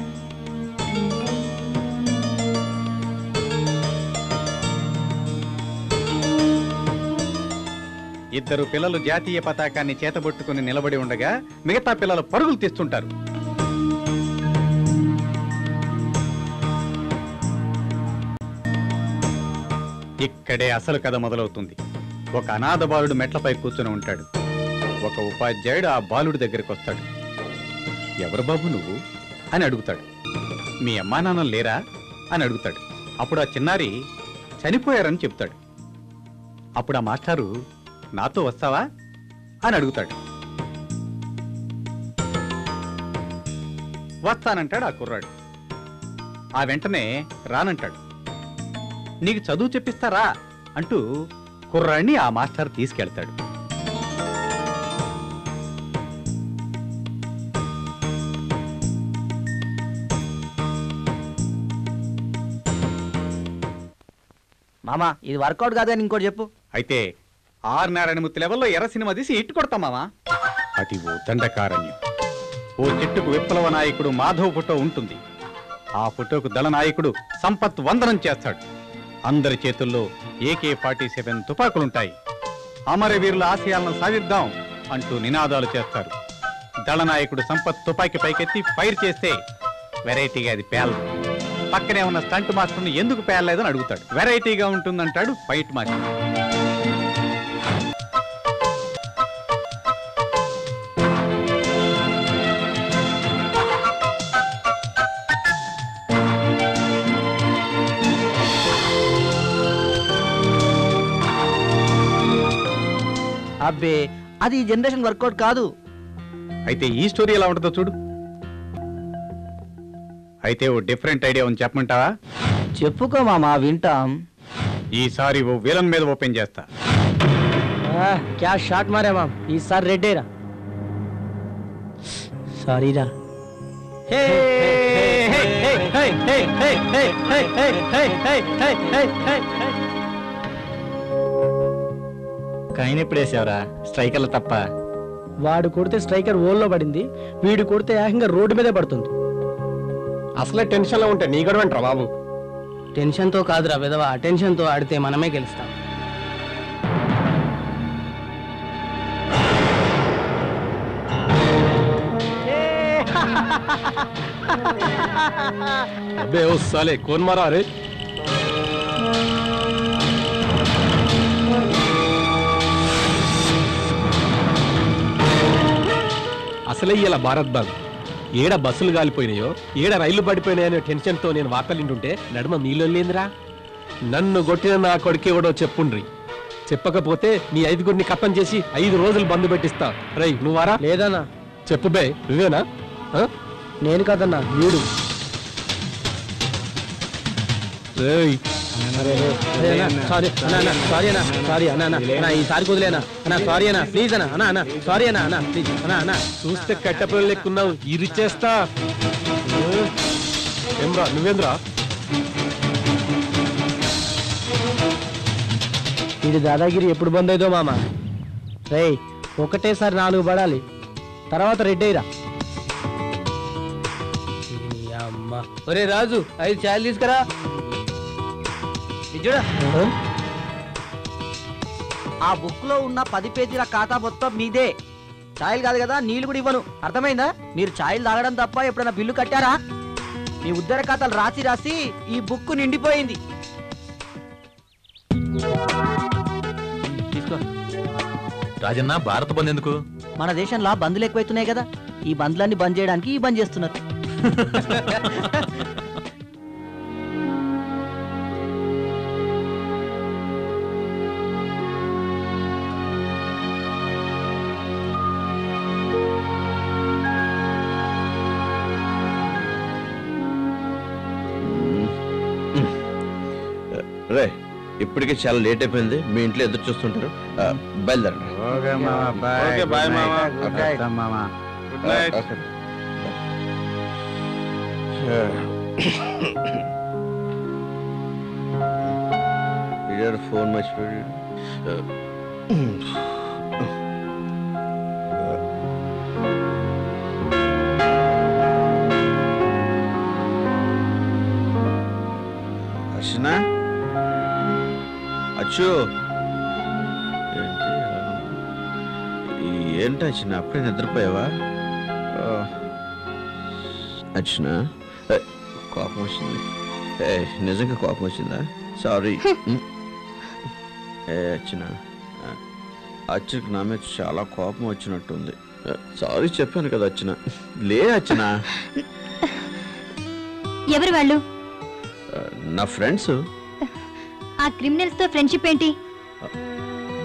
ఇద్దరు పిల్లలు జాతీయ పతాకాన్ని చేతబొట్టుకుని నిలబడి ఉండగా మిగతా పిల్లలు పరుగులు తీస్తుంటారు. ఇక్కడే అసలు కథ మొదలవుతుంది. ఒక అనాథ బాలుడు మెట్లపై కూర్చుని ఉంటాడు. ఒక ఉపాధ్యాయుడు ఆ బాలుడి దగ్గరికి వస్తాడు. ఎవరు బాబు నువ్వు అని అడుగుతాడు. మీ అమ్మా నాన్న లేరా అని అడుగుతాడు. అప్పుడు ఆ చిన్నారి చనిపోయారని చెప్తాడు. అప్పుడు ఆ మాస్టారు నాతో వస్తావా అని అడుగుతాడు. వస్తానంటాడు ఆ కుర్రాడు. ఆ వెంటనే రానంటాడు. నీకు చదువు చెప్పిస్తారా అంటూ కుర్రాడిని ఆ మాస్టర్ తీసుకెళ్తాడు. మామా ఇది వర్కౌట్ కాదని ఇంకోటి చెప్పు. అయితే ఆర్ నారాయణమూర్తి లెవెల్లో ఎర్ర సినిమా తీసి ఇట్టు కొడతాం మామా. అది ఓ దండకారణ్యం. ఓ చెట్టుకు విప్లవ నాయకుడు మాధవ్ ఫోటో ఉంటుంది. ఆ ఫోటోకు దళ నాయకుడు సంపత్ వందనం చేస్తాడు. అందరి చేతుల్లో AK-47 తుపాకులుంటాయి. అమరవీరుల ఆశయాలను సాధిద్దాం అంటూ నినాదాలు చేస్తారు. దళనాయకుడు సంపత్ తుపాకీ పైకెత్తి ఫైర్ చేస్తే వెరైటీగా అది పేలదు. పక్కనే ఉన్న స్టంట్ మాస్టర్ని ఎందుకు పేలలేదని అడుగుతాడు. వెరైటీగా ఉంటుందంటాడు ఫైట్ మాస్టర్. అబ్బే అది ఈ జనరేషన్ వర్కౌట్ కాదు. అయితే ఈ స్టోరీ ఎలా ఉంటుందో చూడు. అయితే ఓ డిఫరెంట్ ఐడియా ఉంది, చెప్పమంటావా? చెప్పుకో మామా, వింటాం. ఈసారి ఓ విలన్ మీద ఓపెన్ చేస్తా. క్యా షాట్ మారే మామ్, ఈసారి రెడ్డేరా. సారీరా. కాయన ఎప్పుడేసావరా స్ట్రైకర్లు తప్ప? వాడు కొడితే స్ట్రైకర్ ఓల్లో పడింది, వీడు కొడితే ఏకంగా రోడ్డు మీదే పడుతుంది. అసలే టెన్షన్ లో ఉంటే నీ గొడవ అంటారా బాబు? టెన్షన్తో కాదురా విధవా, టెన్షన్తో ఆడితే మనమే గెలుస్తాం. अबे ओ साले कौन मारा रे? అసలే ఇలా భారత్ బాగ్ ఏడ బస్సులు గాలిపోయినాయో ఏడ రైళ్లు పడిపోయినాయనే టెన్షన్తో నేను వార్తలింటుంటే నడుమ మీలో లేదురా. నన్ను కొట్టిన నా కొడుకు ఎవడో చెప్పుండ్రి, చెప్పకపోతే మీ 5గురిని కప్పం చేసి 5 రోజులు బంద్ పెట్టిస్తా. రై నువ్వారా? లేదన్నా. చెప్పు బే, నువ్వేనా? నేను కాదన్నా, వీడు. సారీ అన్నా, సారీ అన్నా, సారీ అన్నా అన్నా, ఈసారి కుదిలేనా అన్నా, సారీ అన్నా, ప్లీజ్ అన్నా అన్నా అన్నా, సారీ అన్నా అన్నా, ప్లీజ్ అన్నా అన్నా. చూస్తే కట్టపల్లి లెక్కున్నావు, ఇరిచేస్తా. ఏమ్రా నువ్వేంద్రా? వీడి దాదాగిరి ఎప్పుడు బంద్ అయిదో మామ. రేయ్ ఒకటేసారి 4 పడాలి, తర్వాత రెడ్డేరా. అమ్మా ఒరే రాజు 5 ఛాయలు తీసుకురా. చూడ ఆ బుక్ లో ఉన్న 10 పేజీల ఖాతా మొత్తం మీదే. ఛాయలు కాదు కదా, నీళ్ళు కూడా ఇవ్వను, అర్థమైందా? మీరు ఛాయలు తాగడం తప్ప ఎప్పుడైనా బిల్లు కట్టారా? మీ ఉద్దర ఖాతాలు రాసి రాసి ఈ బుక్ నిండిపోయింది. తీసుకో. రాజన్న, భారత బంద్ ఎందుకు? మన దేశంలో బంద్లు ఎక్కువైతున్నాయి కదా, ఈ బంద్లన్నీ బంద్ చేయడానికి ఈ బంద్ చేస్తున్నారు. రే ఇప్పటికే చాలా లేట్ అయిపోయింది, మీ ఇంట్లో ఎదురు చూస్తుంటారు, బయలుదేరండి. ఫోన్ మర్చిపోయి అర్చనా, అచ్చు ఏంటి ఏంటి అర్చన అప్పుడే నిద్రపోయావా? అర్చన కోపం వచ్చింది. నిజంగా కోపం వచ్చిందా? సారీ. అర్చన అర్చనకు నా మీద చాలా కోపం వచ్చినట్టుంది. సారీ చెప్పాను కదా అర్చన. లే అర్చన. ఎవరు వాళ్ళు? నా ఫ్రెండ్స్. ఆ క్రిమినల్స్ తో ఫ్రెండ్షిప్ ఏంటి?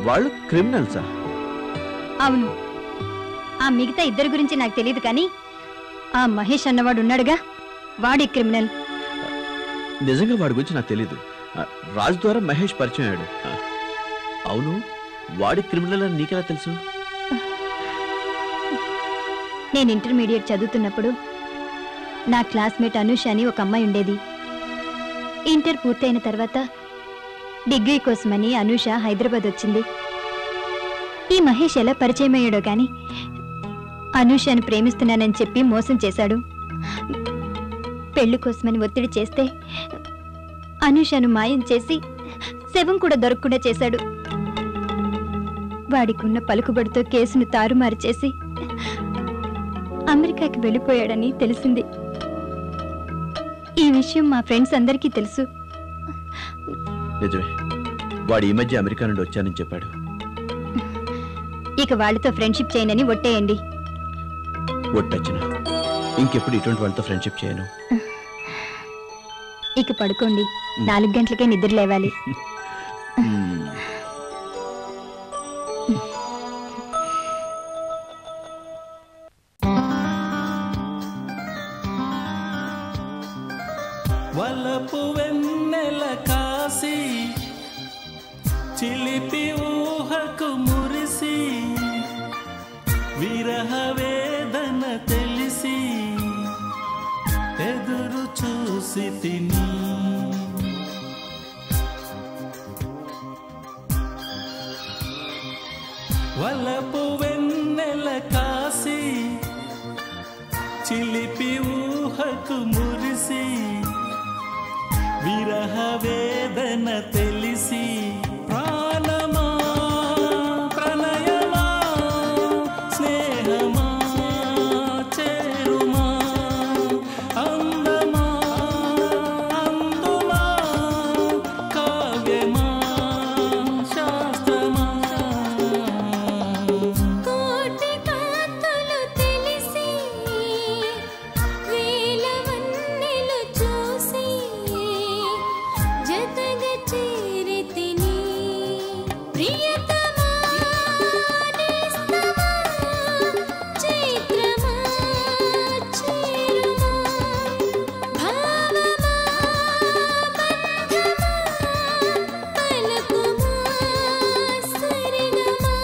వాళ్ళు క్రిమినల్సా? అవును. ఆ మిగతా ఇద్దరి గురించి నాకు తెలియదు, కానీ ఆ మహేష్ అన్నవాడు ఉన్నాడుగా, వాడి క్రిమినల్. నిజంగా వాడి గురించి నాకు తెలీదు. రాజు ద్వారా మహేష్ పరిచయం అయ్యాడు. అవును, వాడి క్రిమినల్ అని నీకెలా తెలుసు? నేను ఇంటర్మీడియట్ చదువుతున్నప్పుడు నా క్లాస్మేట్ అనూష అని ఒక అమ్మాయి ఉండేది. ఇంటర్ పూర్తయిన తర్వాత డిగ్రీ కోసమని అనూష హైదరాబాద్ వచ్చింది. ఈ మహేష్ ఎలా పరిచయం అయ్యాడో గాని అనూషను ప్రేమిస్తున్నానని చెప్పి మోసం చేశాడు. పెళ్లి కోసమని ఒత్తిడి చేస్తే అనూషను మాయం చేసి శవం కూడా దొరకకుండా చేశాడు. వాడికున్న పలుకుబడితో కేసును తారుమారు చేసి అమెరికాకి వెళ్ళిపోయాడని తెలిసింది. ఈ విషయం మా ఫ్రెండ్స్ అందరికీ తెలుసు. నిజమే, వాడు ఈ మధ్య అమెరికా నుండి వచ్చానని చెప్పాడు. ఇక వాళ్ళతో ఫ్రెండ్షిప్ చేయనని ఒట్టేయండి. ఒట్టొచ్చిన ఇంకెప్పుడు ఇటువంటి వాళ్ళతో ఫ్రెండ్షిప్ చేయను. ఇక పడుకోండి, 4 గంటలకే నిద్ర లేవాలి. వలపు వెన్నెల కాసి చిలిపి ఊహకు మురిసి విరహ వేదన తెలిసి ఎదురు చూసి తిని వలపు వెన్నెల కాసి చిలిపి ఊహకు మురిసి విరహ వేదన తెలిసి ప్రాణమా ప్రణయమా స్నేహమా చేరుమా అందమా అందుమా కావ్యమా శాస్త్రమా కోటి కాంతులు తెలిసి వేల వన్నెలు చూసి జతగా చేరితిని ప్రియతమా నేస్తమా చైత్రమా చేరుమా భావమా బంధమా పలుకుమా సరిగమా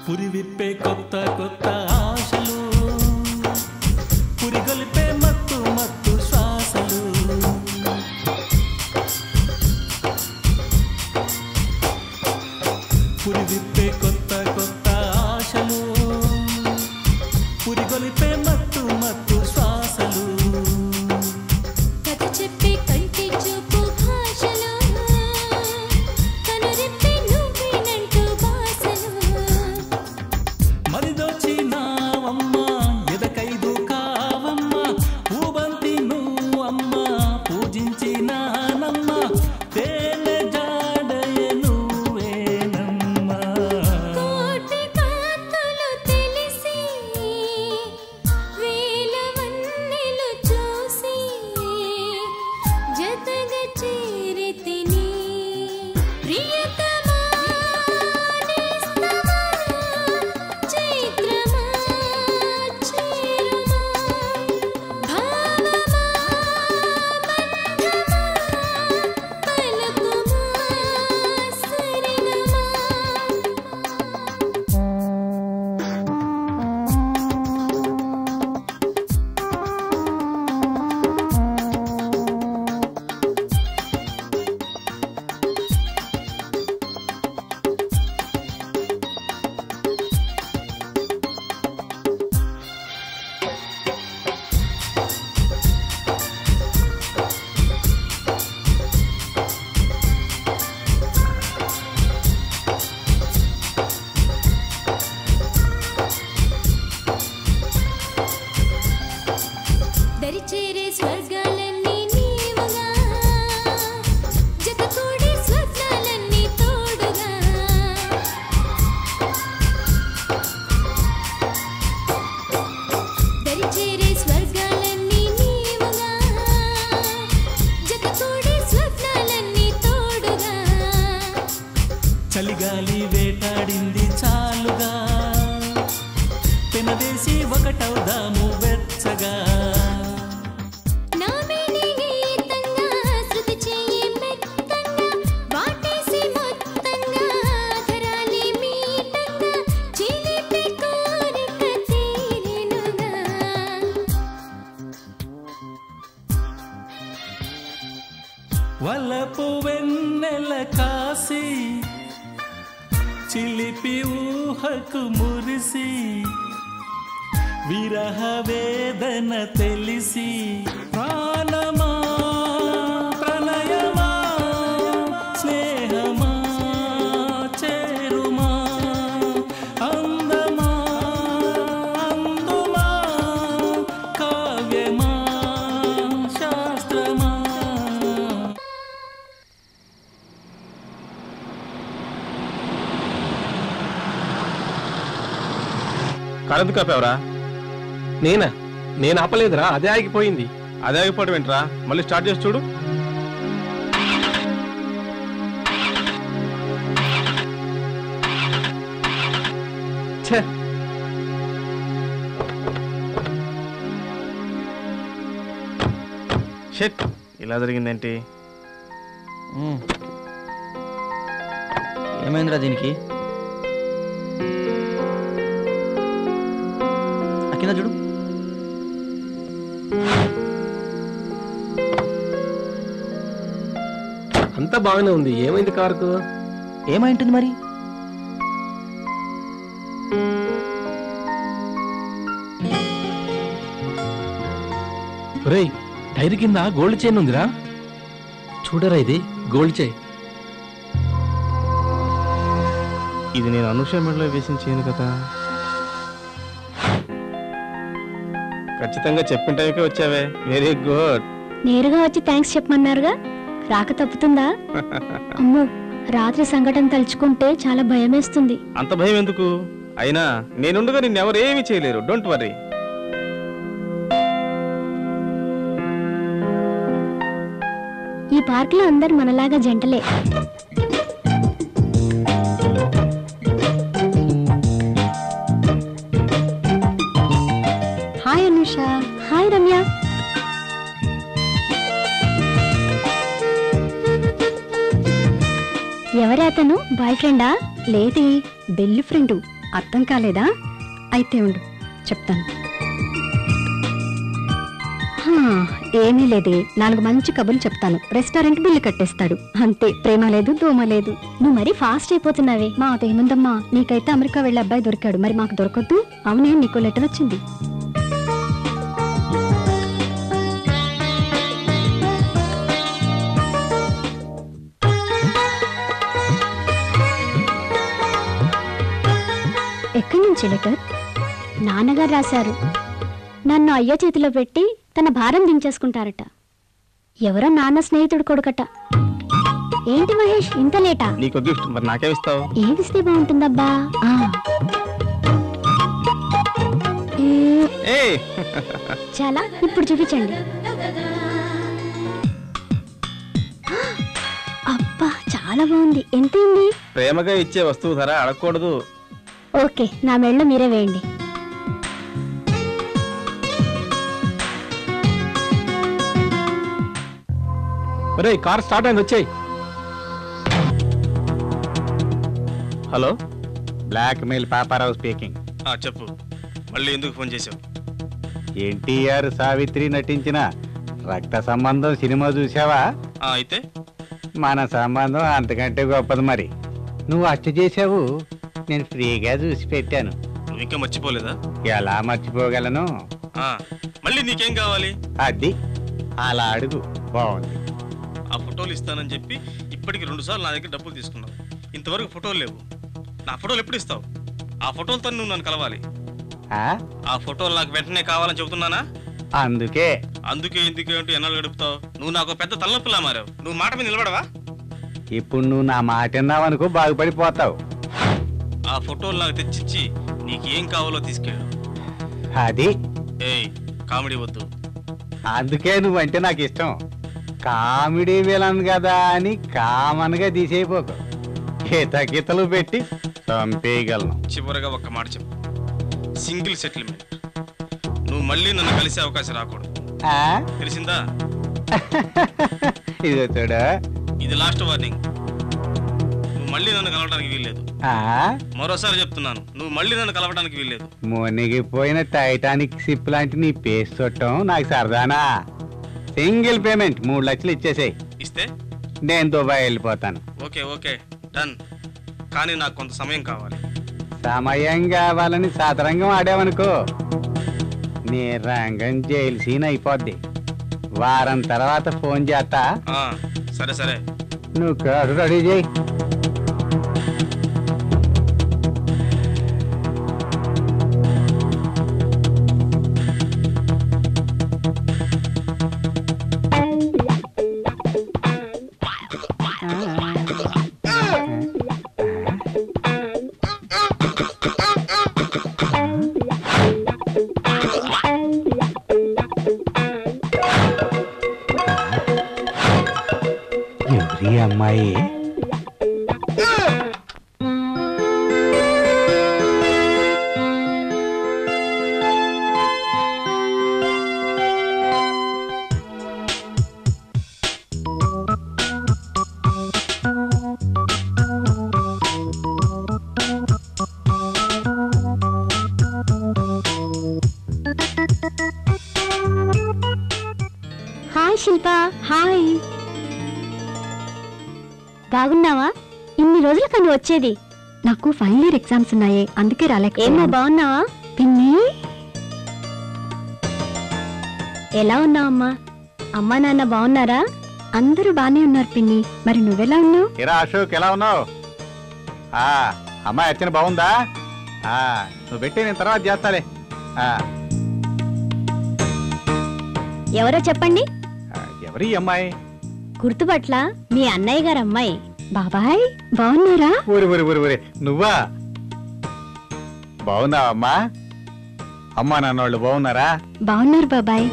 పురి విప్పే కొత్త కొత్త ఆశలు పురిగొలిపే మత్తు మత్తు శ్వాసలు పురి విప్పే కొత్త కొత్త ఆశలు పురిగొలిపే మత్తు మత్తు శ్వాసలు కథ చెప్పే కంటి చూపు భాషలో కనురెప్పే నువ్వేనంటూ భాషలో మరిదోచి నా చలిగాలి వేటాడింది చాలుగా పెనవేసి ఒకటవుదాము వెచ్చగా వలపు వెన్నెల కాసి చిలిపి ఊహకు మురిసి విరహ వేదన తెలిసి ప్రాణమా ప్రణయమా స్నేహమా చేరుమా అందమా అందుమా కావ్యమా శాస్త్రమా. కరెంట్ కాపావరా? నేను ఆపలేదురా, అదే ఆగిపోయింది. అదే ఆగిపోవడం ఏంట్రా? మళ్ళీ స్టార్ట్ చేసి చూడు. షెట్, ఇలా జరిగిందేంటి? ఏమైందిరా దీనికి? కింద చూడు. అంతా బాగానే ఉంది. ఏమైంది కారుకు? ఏమైంటుంది మరి? రేయ్, టైర్ కింద గోల్డ్ చైన్ ఉందిరా. చూడరా, ఇది గోల్డ్ చైన్. ఇది నేను అనుష మెడలో వేసిన చైన్ కదా. ఖచ్చితంగా చెప్పిన టైంకే వచ్చావే. Very good. నేరుగా వచ్చి థ్యాంక్స్ చెప్పమన్నారుగా, రాక తప్పుతుందా? అమ్మో, రాత్రి సంఘటన తలుచుకుంటే చాలా భయమేస్తుంది. అంత భయం ఎందుకు? అయినా నేనుండగా నిన్నెవరేమీ చేయలేరు. Don't worry. ఈ పార్క్ లో అందరు మనలాగా జంటలే. హాయ్ అనుష. హాయ్ రమ్య. ఎవరే అతను? బాయ్ ఫ్రెండా? లేది, బెల్లి ఫ్రెండు. అర్థం కాలేదా? అయితే ఉండు, చెప్తాను. ఏమీ లేదే, 4 మంచి కబుర్లు చెప్తాను. రెస్టారెంట్ బిల్లు కట్టేస్తాడు. అంతే. ప్రేమ లేదు, దోమ లేదు. నువ్వు మరీ ఫాస్ట్ అయిపోతున్నావే. మా అదేముందమ్మా, నీకైతే అమెరికా వెళ్ళే అబ్బాయి దొరికాడు, మరి మాకు దొరకద్దు? అవునే, నీకు లెటర్ వచ్చింది. ఎక్కడి నుంచి లెటర్? నాన్నగారు రాశారు. నన్ను అయ్య చేతిలో పెట్టి తన భారం దించేసుకుంటారట. ఎవరో నాన్న స్నేహితుడు కొడుకట. ఏంటి మహేష్, ఇంత లేటా? నీకు గిఫ్ట్, మరి నాకేమిస్తావు? ఏమిస్తే బాగుంటుందబ్బా? చాలా, ఇప్పుడు చూపించండి. అబ్బా, చాలా బాగుంది. ఎంతైంది? ప్రేమగా ఇచ్చే వస్తువు ధర అడగకూడదు. ఓకే, నా మెళ్ళ మీరే వేయండి. ఒరేయ్, కార్ స్టార్ట్ అయింది, వచ్చేయ్. Hello, blackmail Paparao speaking. చెప్పు. మళ్ళీ ఎందుకు ఫోన్ చేసావు? ఎన్టీఆర్ సావిత్రి నటించిన రక్త సంబంధం సినిమా చూసావా? అయితే మన సంబంధం అంతకంటే గొప్పది. మరి నువ్వు అష్ట చేసావు, నేను ఫ్రీగా చూసి పెట్టాను. నువ్వు ఇంకా మర్చిపోలేదా? ఎలా మర్చిపోగలను? మళ్ళీ నీకేం కావాలి? అది అలా అడుగు, బాగుంది. ఆ ఫోటోలు ఇస్తానని చెప్పి ఇప్పటికి 2 సార్లు నా దగ్గర డబ్బులు తీసుకున్నావు. ఇంతవరకు ఫోటోలు లేవు. నా ఫోటోలు ఎప్పుడు ఇస్తావు? ఆ ఫోటోలతో నువ్వు నన్ను కలవాలి. ఆ ఫోటోలు నాకు వెంటనే కావాలని చెబుతున్నానా? అందుకే ఎందుకే అంటూ ఎన్నాళ్ళు గడుపుతావు? నువ్వు నాకు పెద్ద తలనొప్పిలా మారావు. నువ్వు మాట మీద నిలబడవా? ఇప్పుడు నువ్వు నా మాట విన్నావనుకో, బాగుపడిపోతావు. ఆ ఫోటోలు నాకు తెచ్చిచ్చి నీకు ఏం కావాలో తీసుకెళ్ళు. అది కామెడీ వద్దు. అందుకే నువ్వంటే నాకు ఇష్టం. కామెడీ విలన్ కదా అని కామన్ గా తీసేయపోకు. కితకితలు పెట్టి చంపేయగలను. చివరగా ఒక్క మాట చెప్పు, సింగిల్ సెటిల్మెంట్. నువ్వు మళ్ళీ నన్ను కలిసే అవకాశం రాకూడదు, తెలిసిందా? ఇదో చూడా, ఇది లాస్ట్ వార్నింగ్. నువ్వు మళ్ళీ నన్ను కలవడానికి వీల్లేదు. మరోసారి చెప్తున్నాను, నువ్వు మళ్ళీ నన్ను కలవడానికి వీల్లేదు. మునిగిపోయిన టైటానిక్ షిప్ లాంటి నీ పేస్ చుట్టం నాకు సరదానా? సింగిల్ పేమెంట్ 3 లక్షలు ఇచ్చేసేయ్. ఇస్తే నేను దుబాయ్ వెళ్ళిపోతాను. Okay okay done. కానీ నాకు కొంత సమయం కావాలి. సమయం కావాలని సతరంగం ఆడావనుకో, నీ రంగం జైలు సీన్ అయిపోద్ది. వారం తర్వాత ఫోన్ చేస్తా. సరే సరే, నువ్వు కాడు రెడీ చేయి. ఎవరి అమ్మాయి? హాయ్ శిల్ప. హాయ్, బాగున్నావా? ఇన్ని రోజులు కానీ వచ్చేది. నాకు ఫైనల్ ఇయర్ ఎగ్జామ్స్ ఉన్నాయి, అందుకే రాలేక. ఏమో బాగున్నావా పిన్ని? ఎలా ఉన్నావమ్మా? అమ్మా నాన్న బాగున్నారా? అందరూ బానే ఉన్నారు పిన్ని. మరి నువ్వెలా ఉన్నావు? ఇరా అశోక్, ఎలా ఉన్నావు? అమ్మాయి అర్చన బాగుందా? నువ్వు పెట్టి నేను తర్వాత చేస్తాలే. ఎవరో చెప్పండి. ఎవరి అమ్మాయి? గుర్తుపట్ల మీ అన్నయ్య గారు అమ్మాయి. బాబాయ్ బాగున్నారా? ఊరి ఊరి ఊరి ఊరి నువ్వా? బాగున్నావమ్మా? అమ్మా నాన్నోళ్ళు బాగున్నారా? బాగున్నారు బాబాయ్.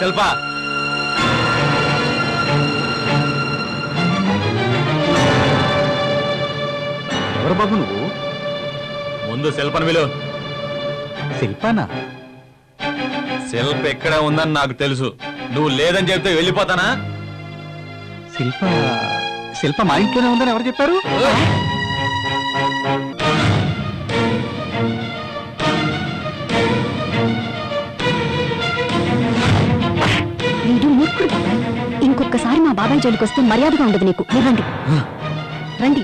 శిల్ప, ఎవరు బాబు నువ్వు? ముందు శిల్పను విలు. శిల్పనా? శిల్ప ఎక్కడ ఉందని నాకు తెలుసు. నువ్వు లేదని చెప్తే వెళ్ళిపోతానా? శిల్ప మా ఇంట్లోనే ఉందని ఎవరు చెప్పారు? వీడు మూర్ఖుడు బాబాయ్. ఇంకొకసారి మా బాబాయ్ జోలికి వస్తే మర్యాదగా ఉండదు నీకు. రండి రండి.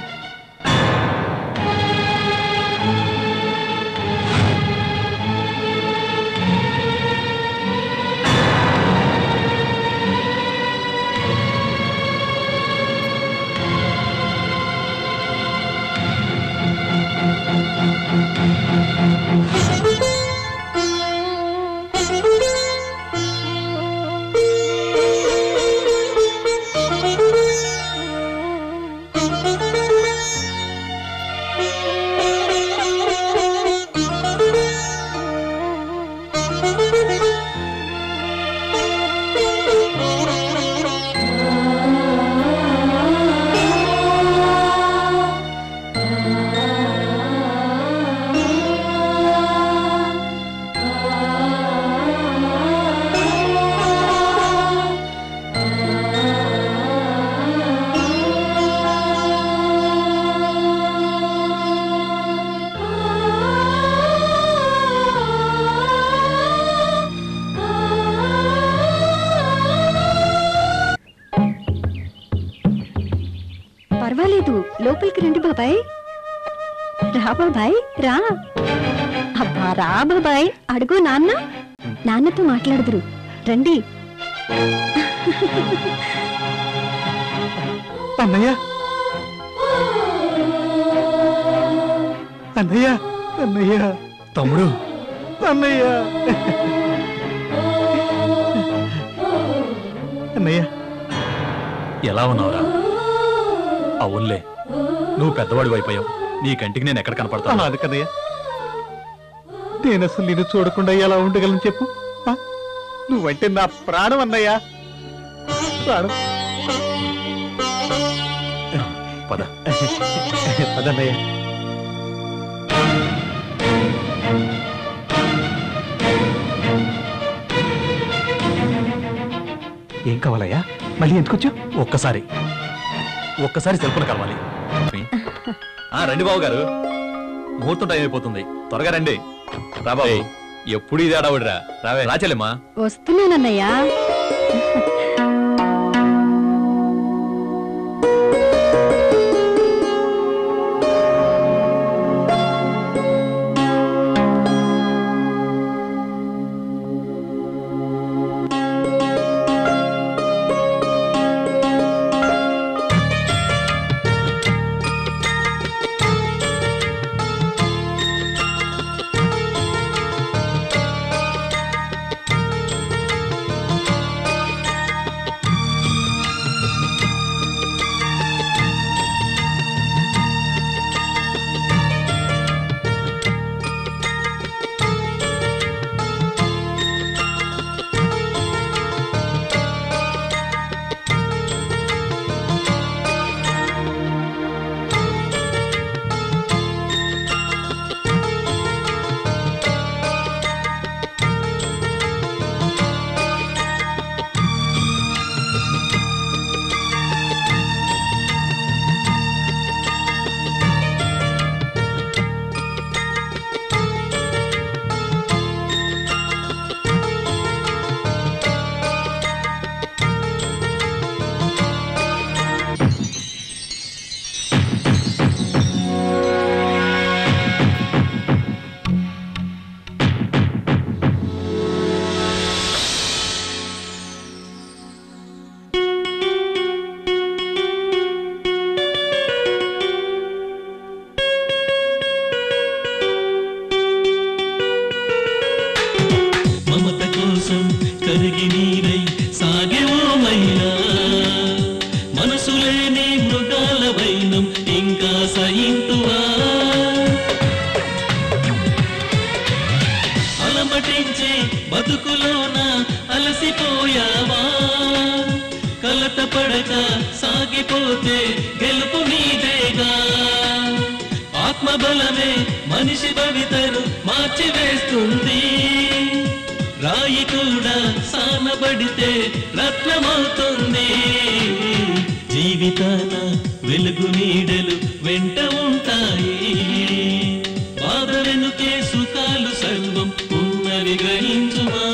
పర్వాలేదు, లోపలికి రండి బాబాయ్. రా బాబాయ్ రా. అబ్బా రా బాబాయ్, అడుగు నాన్న. నాన్నతో మాట్లాడుదురు, రండి. అన్నయ్య అన్నయ్య అన్నయ్య తమ్ముడు అన్నయ్య అన్నయ్య ఎలా ఉన్నావురా? అవునులే, నువ్వు పెద్దవాడు అయిపోయావు. నీ కంటికి నేను ఎక్కడ కనపడతాను? అది కదయ్య, నేను అసలు నేను చూడకుండా ఎలా ఉండగలను చెప్పు? నువ్వంటే నా ప్రాణం అన్నయ్య, ప్రాణం. పద పదన్నయ్య. ఏం కావాలయ్యా? మళ్ళీ ఎందుకొచ్చు? ఒక్కసారి సెల్ఫోన్ కలవాలి. రండి బాబు గారు, ముహూర్తం టైం అయిపోతుంది, త్వరగా రండి. రా బాబు, ఎప్పుడు ఇది ఆడవుడిరా. రావే రాచెల్లెమ్మా. వస్తున్నానన్నయ్యా. కరిగి నీరై సాగేవోమైనా మనసులేని మృగాల వైనం ఇంకా సయింతువా అలమటించే బతుకులోన అలసిపోయావా కలత పడక సాగిపోతే గెలుపు నీదేగా ఆత్మబలమే మనిషి భవితను మార్చివేస్తుంది రాయి కూడా సానబడితే రత్నమవుతుంది జీవితాన వెలుగు నీడలు వెంట ఉంటాయి బాధ వెనుకే సుఖాలు సర్వం ఉన్నవి గ్రహించుమా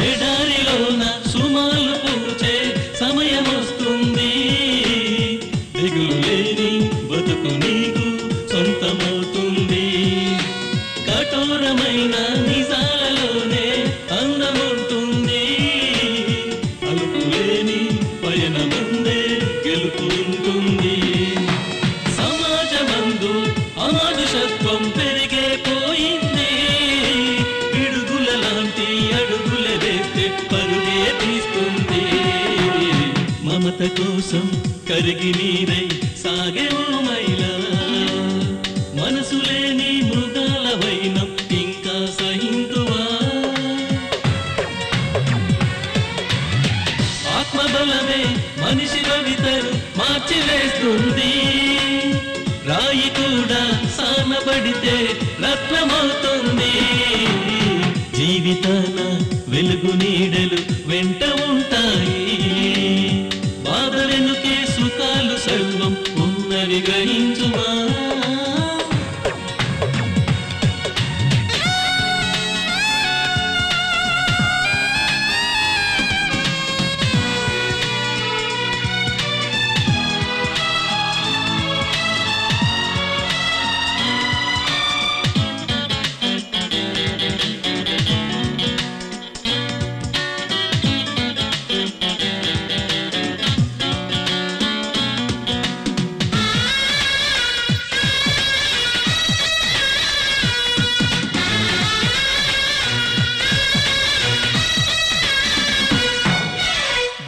ఎడారిలోన పయనముందే గెలుపు ఉంటుంది. సమాజమందు అమానుషత్వం పెరిగే పోయింది. పిడుగుల లాంటి అడుగులే వేస్తే పరుగే తీస్తుంది. మమత కోసం కరిగి నీరై సాగే మైలా మనసు లేని మృగాల వైనం ఇంకా సహింతువా? ఆత్మబలమే మనిషి భవితను మార్చివేస్తుంది. రాయి కూడా సానబడితే రత్నమవుతుంది. జీవితాన వెలుగు నీడలు వెంట ఉంటాయి. బాధ వెనుకే సుఖాలు సర్వం ఉన్నవి గ్రహించుమా?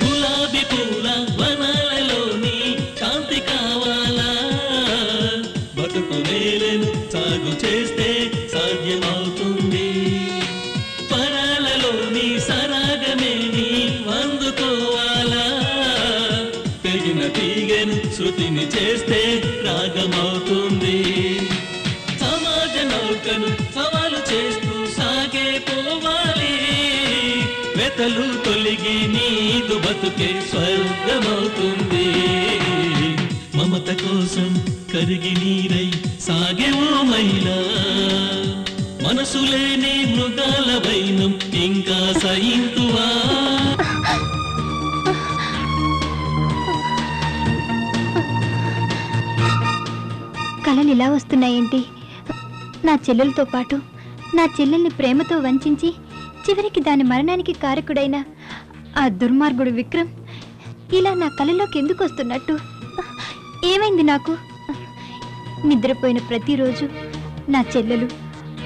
గులాబీ పూల వనాలలోని శాంతి కావాలా? బతుకు మేలను సాగు చేస్తే సాధ్యమవుతుంది. పరాలలోని సరాగమేని అందుకోవాలా? తెగిన తీగను శృతిని చేస్తే రాగమవుతుంది. సమాజ నౌకను సవాలు చేస్తూ సాగే పోవాలి. వెతలు తొలిగి నీదు బతుకే స్వర్గమవుతుంది. మమత కోసం కరిగి నీరై సాగే మైలా మనసు లేని మృగాల వైనం ఇంకా సహింతువా? కళలు ఇలా వస్తున్నాయేంటి? నా చెల్లెలతో పాటు నా చెల్లెల్ని ప్రేమతో వంచించి చివరికి దాని మరణానికి కారకుడైన ఆ దుర్మార్గుడు విక్రమ్ ఇలా నా కళలోకి ఎందుకు వస్తున్నట్టు? ఏమైంది నాకు? నిద్రపోయిన ప్రతిరోజు నా చెల్లెలు,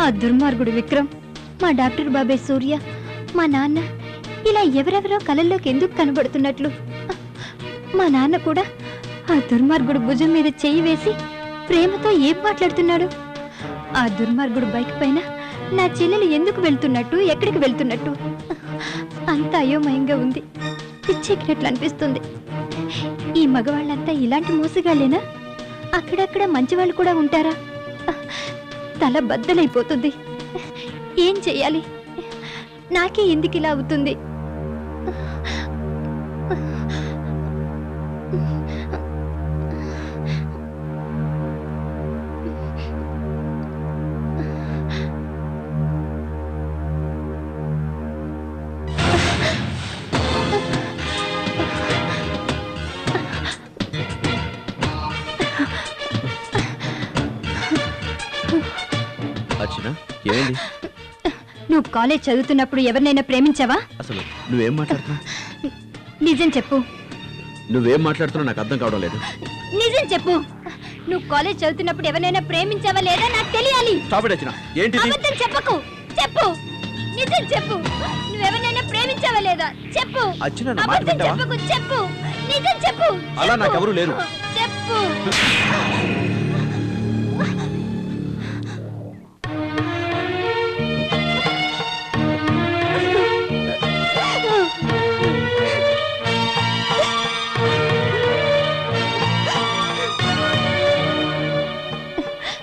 ఆ దుర్మార్గుడు విక్రమ్, మా డాక్టర్ బాబాయ్ సూర్య, మా నాన్న ఇలా ఎవరెవరో కళల్లోకి ఎందుకు కనబడుతున్నట్లు? మా నాన్న కూడా ఆ దుర్మార్గుడు భుజం మీద చెయ్యి వేసి ప్రేమతో ఏం మాట్లాడుతున్నాడు? ఆ దుర్మార్గుడు బైక్ పైన నా చెల్లెలు ఎందుకు వెళ్తున్నట్టు, ఎక్కడికి వెళ్తున్నట్టు? అంత అయోమయంగా ఉంది. పిచ్చెక్కినట్లు అనిపిస్తుంది. ఈ మగవాళ్ళంతా ఇలాంటి మోసగాళ్ళేనా? అక్కడక్కడ మంచివాళ్ళు కూడా ఉంటారా? తల బద్దలైపోతుంది. ఏం చెయ్యాలి? నాకే ఎందుకు ఇలా అవుతుంది? అర్చన, ఏమైంది? నువ్వు కాలేజ్ చదువుతున్నప్పుడు ఎవరినైనా ప్రేమించావా? అసలు నువ్వేం మాట్లాడుతున్నావు? నిజం చెప్పు. నువ్వేం మాట్లాడుతున్నావు నాకు అర్థం కావడం లేదు. నిజం చెప్పు. నువ్వు కాలేజ్ చదువుతున్నప్పుడు ఎవరినైనా ప్రేమించావా లేదా నాకు తెలియాలి. స్టాప్ ఇట్ అర్చన. ఏంటి అబద్ధం చెప్పకు. చెప్పు. నిజం చెప్పు. నువ్వెవరినైనా ప్రేమించావా లేదా చెప్పు. అర్చన, నా మాట అబద్ధం వింటావా? చెప్పకు. చెప్పు. నిజం చెప్పు. అలా నాకెవరూ లేరు. చెప్పు.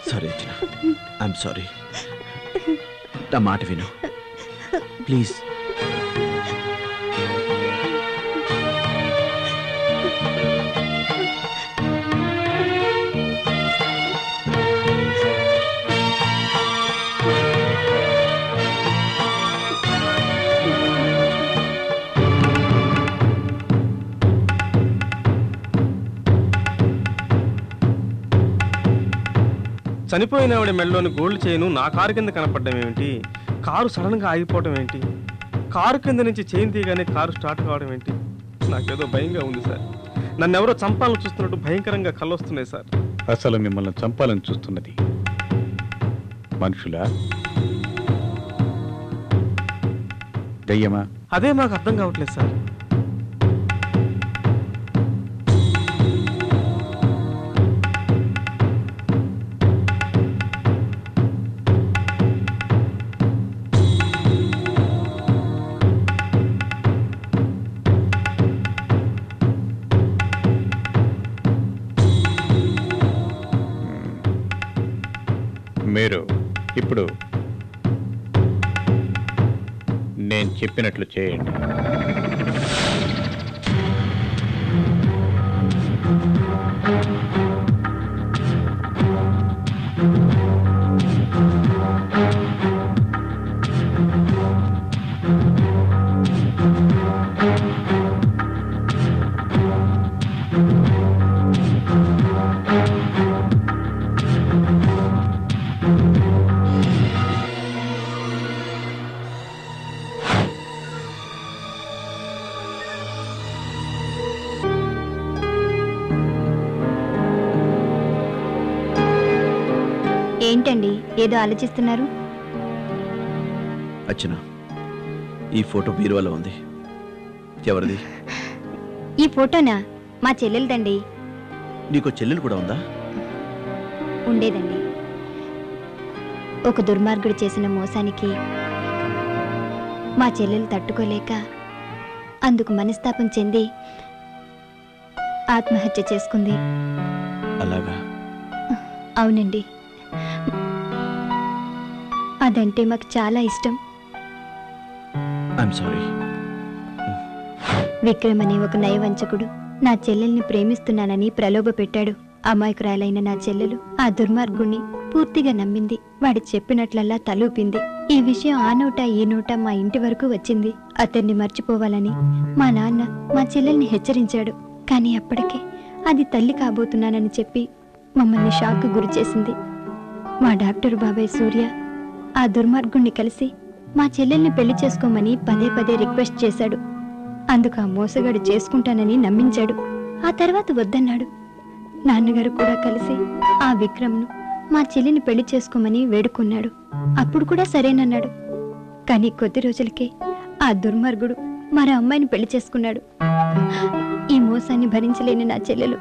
Sorry Archana, I'm sorry. నా మాట విను ప్లీజ్. చనిపోయిన ఆవిడ మెడలోని గోల్డ్ చైను నా కారు కింద కనపడడం ఏమిటి? కారు సడన్ గా ఆగిపోవడం ఏంటి? కారు కింద నుంచి చైన్ తీయగానే కారు స్టార్ట్ కావడం ఏంటి? నాకేదో భయంగా ఉంది సార్. నన్ను ఎవరో చంపాలని చూస్తున్నట్టు భయంకరంగా కళ్ళొస్తున్నాయి సార్. అసలు మిమ్మల్ని చంపాలని చూస్తున్నది మనుషులా, దయ్యమా? అదే మాకు అర్థం కావట్లేదు సార్. మీరు ఇప్పుడు నేను చెప్పినట్లు చేయండి. ఏంటండి ఏదో ఆలోచిస్తున్నారు? అర్చన, ఈ ఫోటో బీరువాలో ఉంది. ఎవరిది? ఈ ఫోటోనా? మా చెల్లెలదండి. నీకో చెల్లెలు కూడా ఉందా? ఉండేదండి. ఒక దుర్మార్గుడు చేసిన మోసానికి మా చెల్లెలు తట్టుకోలేక అందుకు మనస్తాపం చెంది ఆత్మహత్య చేసుకుంది. అలాగా? అవునండి. అదంటే మాకు చాలా ఇష్టం. I'm sorry. విక్రమ్ అనే ఒక నయవంచకుడు నా చెల్లెల్ని ప్రేమిస్తున్నానని ప్రలోభ పెట్టాడు. అమాయకురాలైన నా చెల్లెలు ఆ దుర్మార్గుణ్ణి పూర్తిగా నమ్మింది. వాడి చెప్పినట్లల్లా తలూపింది. ఈ విషయం ఆ నోట ఈ నోట మా ఇంటి వరకు వచ్చింది. అతన్ని మర్చిపోవాలని మా నాన్న మా చెల్లెల్ని హెచ్చరించాడు. కానీ అప్పటికే అది తల్లి కాబోతున్నానని చెప్పి మమ్మల్ని షాక్ గురి చేసింది. మా డాక్టర్ బాబాయ్ సూర్య ఆ దుర్మార్గుణ్ణి కలిసి మా చెల్లెల్ని పెళ్లి చేసుకోమని పదే పదే రిక్వెస్ట్ చేశాడు. అందుకు ఆ మోసగాడు చేసుకుంటానని నమ్మించాడు. ఆ తర్వాత వద్దన్నాడు. నాన్నగారు కూడా కలిసి ఆ విక్రమ్ను మా చెల్లిని పెళ్లి చేసుకోమని వేడుకున్నాడు. అప్పుడు కూడా సరేనన్నాడు. కానీ కొద్ది రోజులకే ఆ దుర్మార్గుడు మరో అమ్మాయిని పెళ్లి చేసుకున్నాడు. ఈ మోసాన్ని భరించలేని నా చెల్లెలు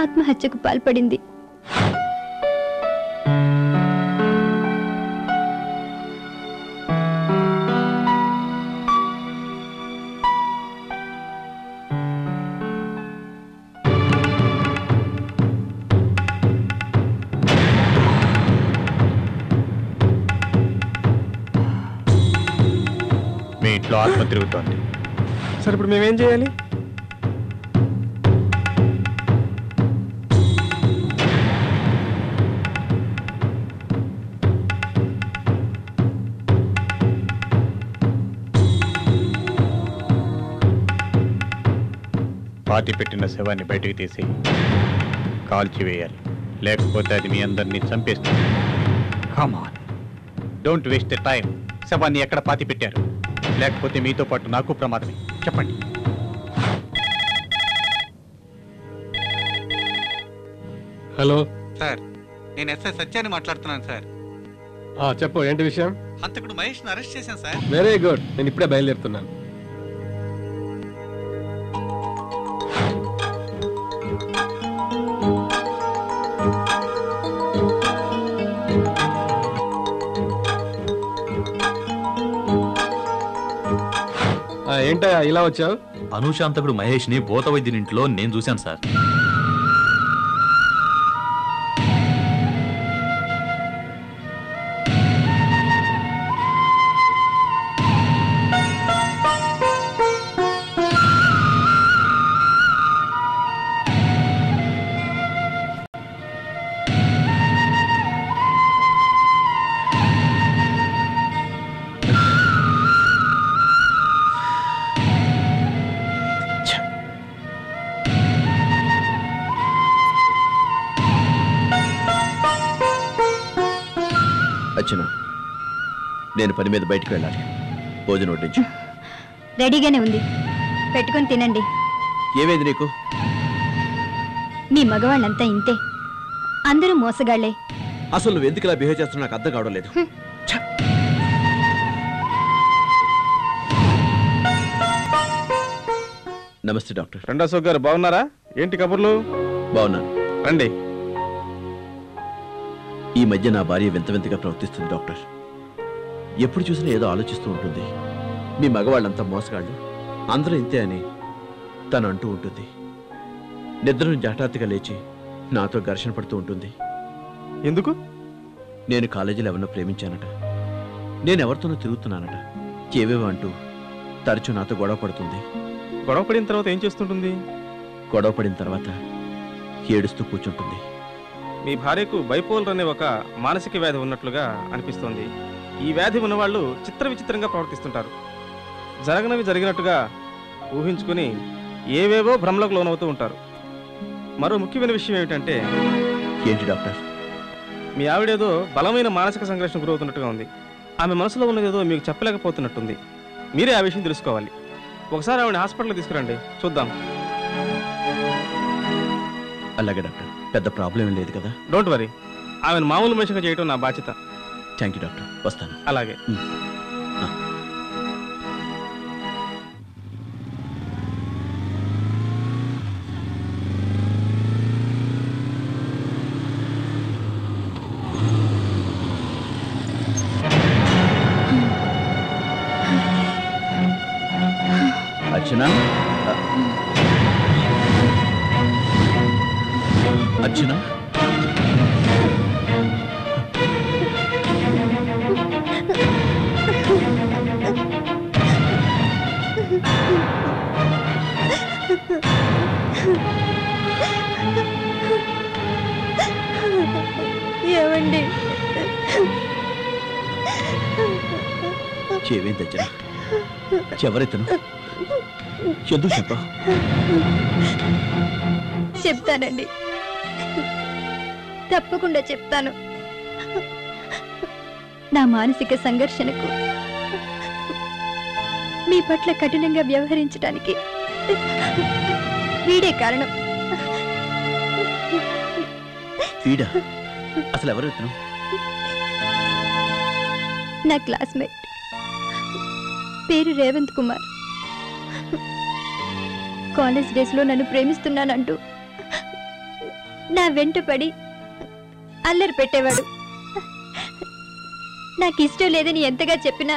ఆత్మహత్యకు పాల్పడింది. మీ ఇంట్లో ఆత్మ తిరుగుతోంది. సార్ ఇప్పుడు మేమేం చేయాలి? పాతి పెట్టిన శవాన్ని బయటికి తీసి కాల్చివేయాలి. లేకపోతే అది మీ అందరినీ చంపేస్తుంది. Come on, don't waste the time. శవాన్ని ఎక్కడ పాతి పెట్టారు? లేకపోతే మీతో పాటు నాకు ప్రమాదమే. చెప్పండి. హలో సార్, నేను ఎస్ఐ సత్యాన్ని మాట్లాడుతున్నాను సార్. చెప్పు, ఏంటి విషయం? హంతకుడు మహేష్ను అరెస్ట్ చేశాను సార్. వెరీ గుడ్, నేను ఇప్పుడే బయలుదేరుతున్నాను. ఏంటయ్యా ఇలా వచ్చావు? అనూశాంతకుడు మహేష్ ని భూత వైద్యునింట్లో నేను చూశాను సార్. అర్చన, నేను పని మీద బయటికి వెళ్ళాలి. భోజనం వడ్డించు. రెడీగానే ఉంది, పెట్టుకొని తినండి. ఏమైంది నీకు? మీ మగవాళ్ళంతా ఇంతే, అందరూ మోసగాళ్లే. అసలు నువ్వు ఎందుకు ఇలా బిహేవ్ చేస్తున్నా నాకు అర్థం కావడం లేదు. నమస్తే డాక్టర్. రెండో అశోక్ గారు బాగున్నారా? ఏంటి కబుర్లు? బాగున్నాను. రండి. ఈ మధ్య నా భార్య వింత వింతగా ప్రవర్తిస్తుంది డాక్టర్. ఎప్పుడు చూసినా ఏదో ఆలోచిస్తూ ఉంటుంది. మీ మగవాళ్ళంతా మోసగాళ్ళు, అందరూ ఇంతే అని తను అంటూ ఉంటుంది. నిద్ర నుంచి హఠాత్తుగా లేచి నాతో ఘర్షణ పడుతూ ఉంటుంది. ఎందుకు? నేను కాలేజీలో ఎవరినో ప్రేమించానట, నేనెవరితోనో తిరుగుతున్నానట, ఏవేవో అంటూ తరచూ నాతో గొడవ పడుతుంది. గొడవ పడిన తర్వాత ఏం చేస్తుంటుంది? గొడవ పడిన తర్వాత ఏడుస్తూ కూర్చుంటుంది. మీ భార్యకు బైపోలర్ అనే ఒక మానసిక వ్యాధి ఉన్నట్లుగా అనిపిస్తోంది. ఈ వ్యాధి ఉన్నవాళ్ళు చిత్ర విచిత్రంగా ప్రవర్తిస్తుంటారు. జరగనవి జరిగినట్టుగా ఊహించుకుని ఏవేవో భ్రమలకు లోనవుతూ ఉంటారు. మరో ముఖ్యమైన విషయం ఏమిటంటే, ఏంటి డాక్టర్? మీ ఆవిడేదో బలమైన మానసిక సంఘర్షణ గురవుతున్నట్టుగా ఉంది. ఆమె మనసులో ఉన్నదేదో మీకు చెప్పలేకపోతున్నట్టుంది. మీరే ఆ విషయం తెలుసుకోవాలి. ఒకసారి ఆవిడ హాస్పిటల్కి తీసుకురండి, చూద్దాం. అలాగే డాక్టర్, పెద్ద ప్రాబ్లం లేదు కదా? డోంట్ వరీ, ఆమెను మామూలు మనిషిగా చేయటం నా బాధ్యత. థ్యాంక్ యూ డాక్టర్, వస్తాను. అలాగే. అర్చనా, అర్చనా, ఏమండి? ఏమైంది అర్చనా? ఎవరైతను? ఎందుకు చెప్పా? చెప్తానండి, తప్పకుండా చెప్తాను. నా మానసిక సంఘర్షణకు, మీ పట్ల కఠినంగా వ్యవహరించడానికి వీడే కారణం. వీడా? అసలు ఎవరైతను? నా క్లాస్మేట్, పేరు రేవంత్ కుమార్. కాలేజ్ డేస్ లో నన్ను ప్రేమిస్తున్నానంటూ నా వెంట పడి అల్లరి పెట్టేవాడు. నాకు ఇష్టం లేదని ఎంతగా చెప్పినా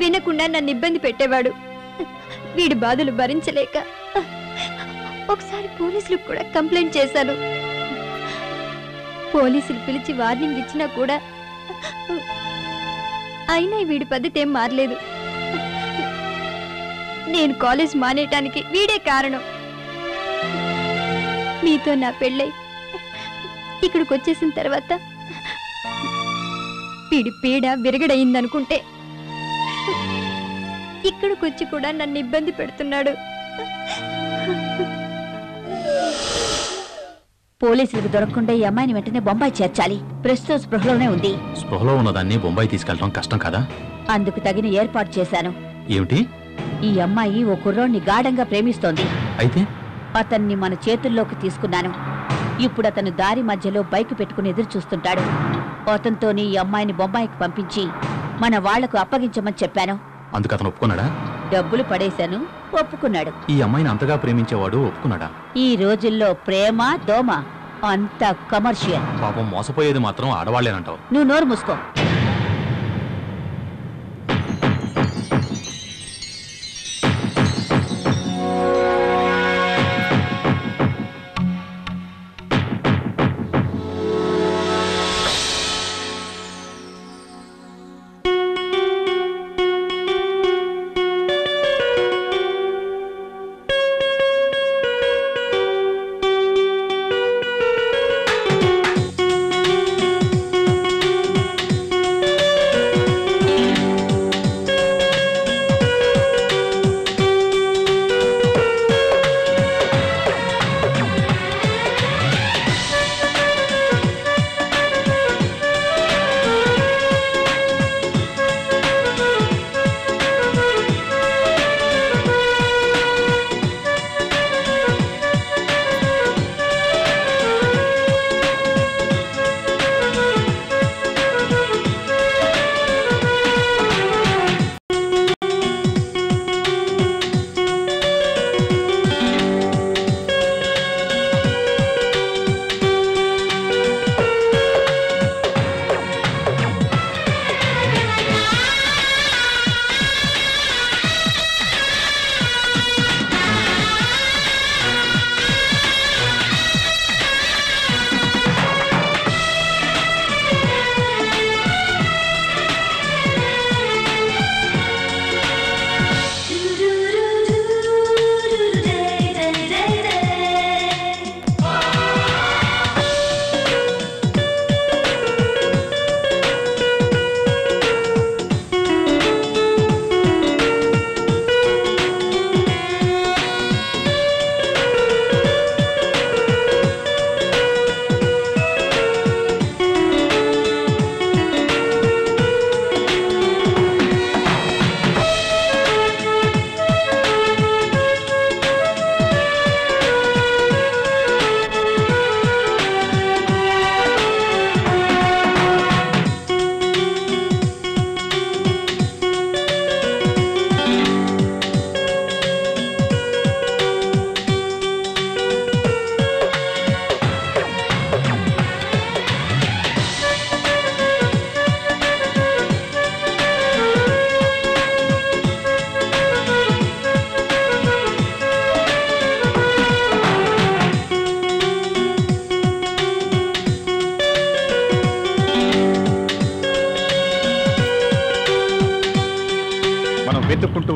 వినకుండా నన్ను ఇబ్బంది పెట్టేవాడు. వీడి బాధలు భరించలేక ఒకసారి పోలీసులకు కూడా కంప్లైంట్ చేశాను. పోలీసులు పిలిచి వార్నింగ్ ఇచ్చినా కూడా అయినా వీడి పద్ధతి ఏం మారలేదు. నేను కాలేజ్ మానేయటానికి వీడే కారణం. మీతో నా పెళ్ళై ఇక్కడికి వచ్చేసిన తర్వాత వీడి పీడ విరగడయిందనుకుంటే ఇక్కడికి వచ్చి కూడా నన్ను ఇబ్బంది పెడుతున్నాడు. పోలీసులకు దొరకకుండా ఈ అమ్మాయిని వెంటనే బొంబాయి చేర్చాలి. ప్రస్తుతం స్పృహలోనే ఉంది. స్పృహలో ఉన్నదాన్ని బొంబాయి తీసుకెళ్ళడం కష్టం కదా? అందుకు తగిన ఏర్పాటు చేశాను. ఏమిటి? ఈ అమ్మాయి ఓ కుర్రోడ్ని గాఢంగా ప్రేమిస్తోంది. అయితే అతన్ని మన చేతుల్లోకి తీసుకున్నాను. ఇప్పుడు అతను దారి మధ్యలో బైక్ పెట్టుకుని ఎదురు చూస్తుంటాడు. అతనితోని ఈ అమ్మాయిని బొంబాయికి పంపించి మన వాళ్లకు అప్పగించమని చెప్పాను. అందుకు అతను ఒప్పుకున్నాడా? డబ్బులు పడేశాను, ఒప్పుకున్నాడు. ఈ అమ్మాయిని అంతగా ప్రేమించేవాడు ఒప్పుకున్నాడా? ఈ రోజుల్లో ప్రేమ దోమ అంత కమర్షియల్. పాపం మోసపోయేది మాత్రం ఆడవాళ్లేనంటావు. నువ్వు నోరు మూసుకో.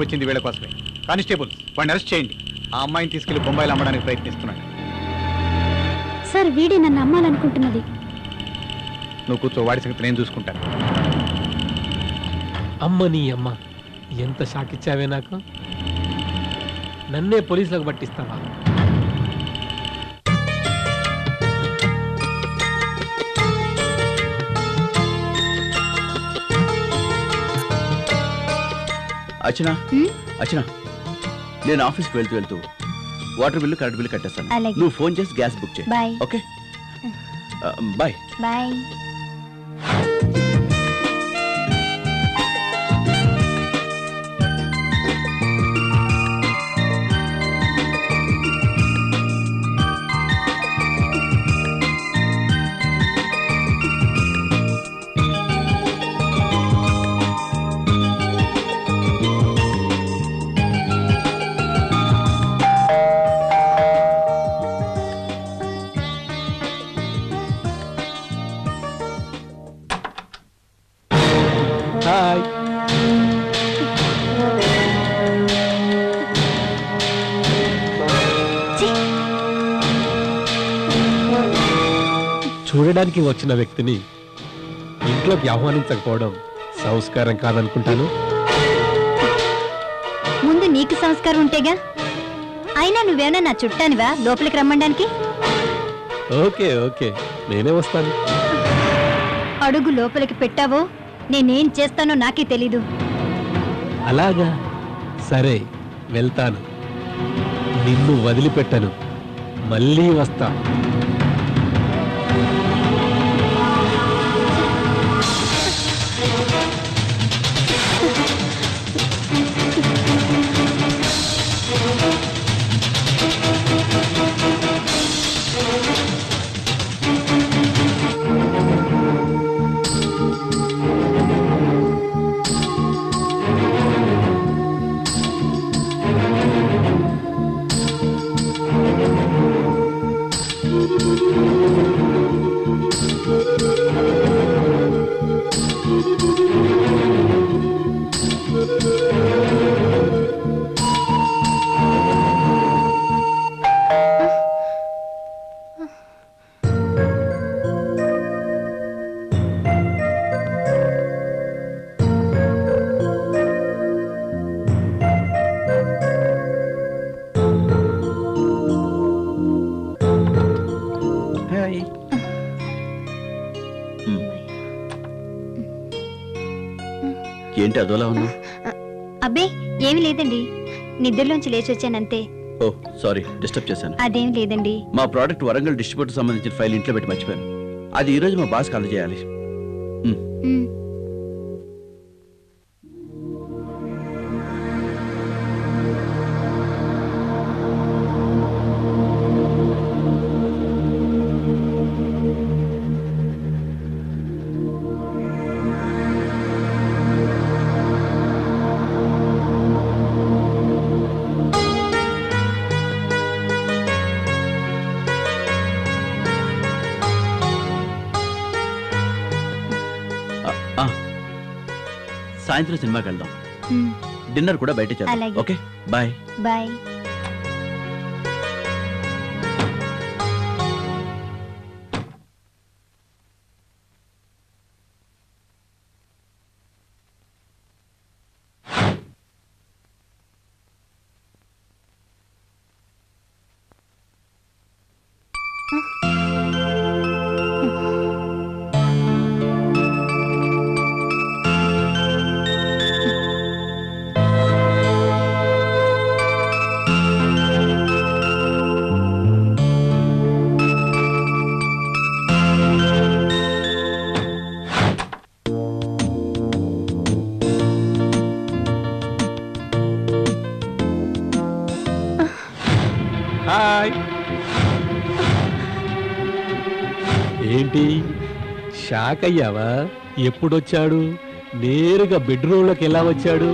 వచ్చింది వీళ్ళ కోసమే. కానిస్టేబుల్, వాడిని అరెస్ట్ చేయండి. ఆ అమ్మాయిని తీసుకెళ్లి బొంబాయిలో అమ్మడానికి ప్రయత్నిస్తున్నాడు. సార్ వీడే నన్ను అమ్మాలనుకుంటున్నది. నువ్వు కూర్చో, వాడి సంగతి నేను చూసుకుంటాను. అమ్మ నీ అమ్మ, ఎంత షాక్ ఇచ్చావే నాకు. నన్నే పోలీసులకు పట్టిస్తావా? అర్చన, అర్చన, నేను ఆఫీస్కి వెళ్తూ వాటర్ బిల్లు, కరెంట్ బిల్లు కట్టేస్తాను. అలాగే. నువ్వు ఫోన్ చేసి గ్యాస్ బుక్ చేయి. Bye. Okay, bye. Bye. Hi. చూడడానికి వచ్చిన వ్యక్తిని ఇంట్లోకి ఆహ్వానించకపోవడం సంస్కారం కాదనుకుంటాను. ముందు నీకు సంస్కారం ఉంటేగా. అయినా నువ్వేమన్నా నా చుట్టానివా లోపలికి రమ్మడానికి? ఓకే ఓకే, నేనే వస్తాను. అడుగు లోపలికి పెట్టావో నేనేం చేస్తానో నాకే తెలీదు. అలాగా, సరే వెళ్తాను. నిన్ను వదిలిపెట్టను, మళ్ళీ వస్తా. ఏంటి అదోలా ఉన్నావు? అబ్బే ఏమి లేదండి, నిద్రలోంచి లేచి వచ్చానంతే. ఓ సారీ, డిస్టర్బ్ చేశాను. అదేం లేదండి. మా ప్రోడక్ట్ వరంగల్ డిస్ట్రిబ్యూటర్ సంబంధించిన ఫైల్ ఇంట్లో పెట్టి మర్చిపోయాను. అది ఈ రోజు మా బాస్కి అందజేయాలి. సాయంత్రం సినిమాకి వెళ్దాం. డిన్నర్ కూడా బయట చేద్దాం. అలాగే. Okay, bye. బాయ్. హాయ్. ఏంటి షాక్ అయ్యావా? ఎప్పుడొచ్చాడు, నేరుగా బెడ్రూమ్లోకి ఎలా వచ్చాడు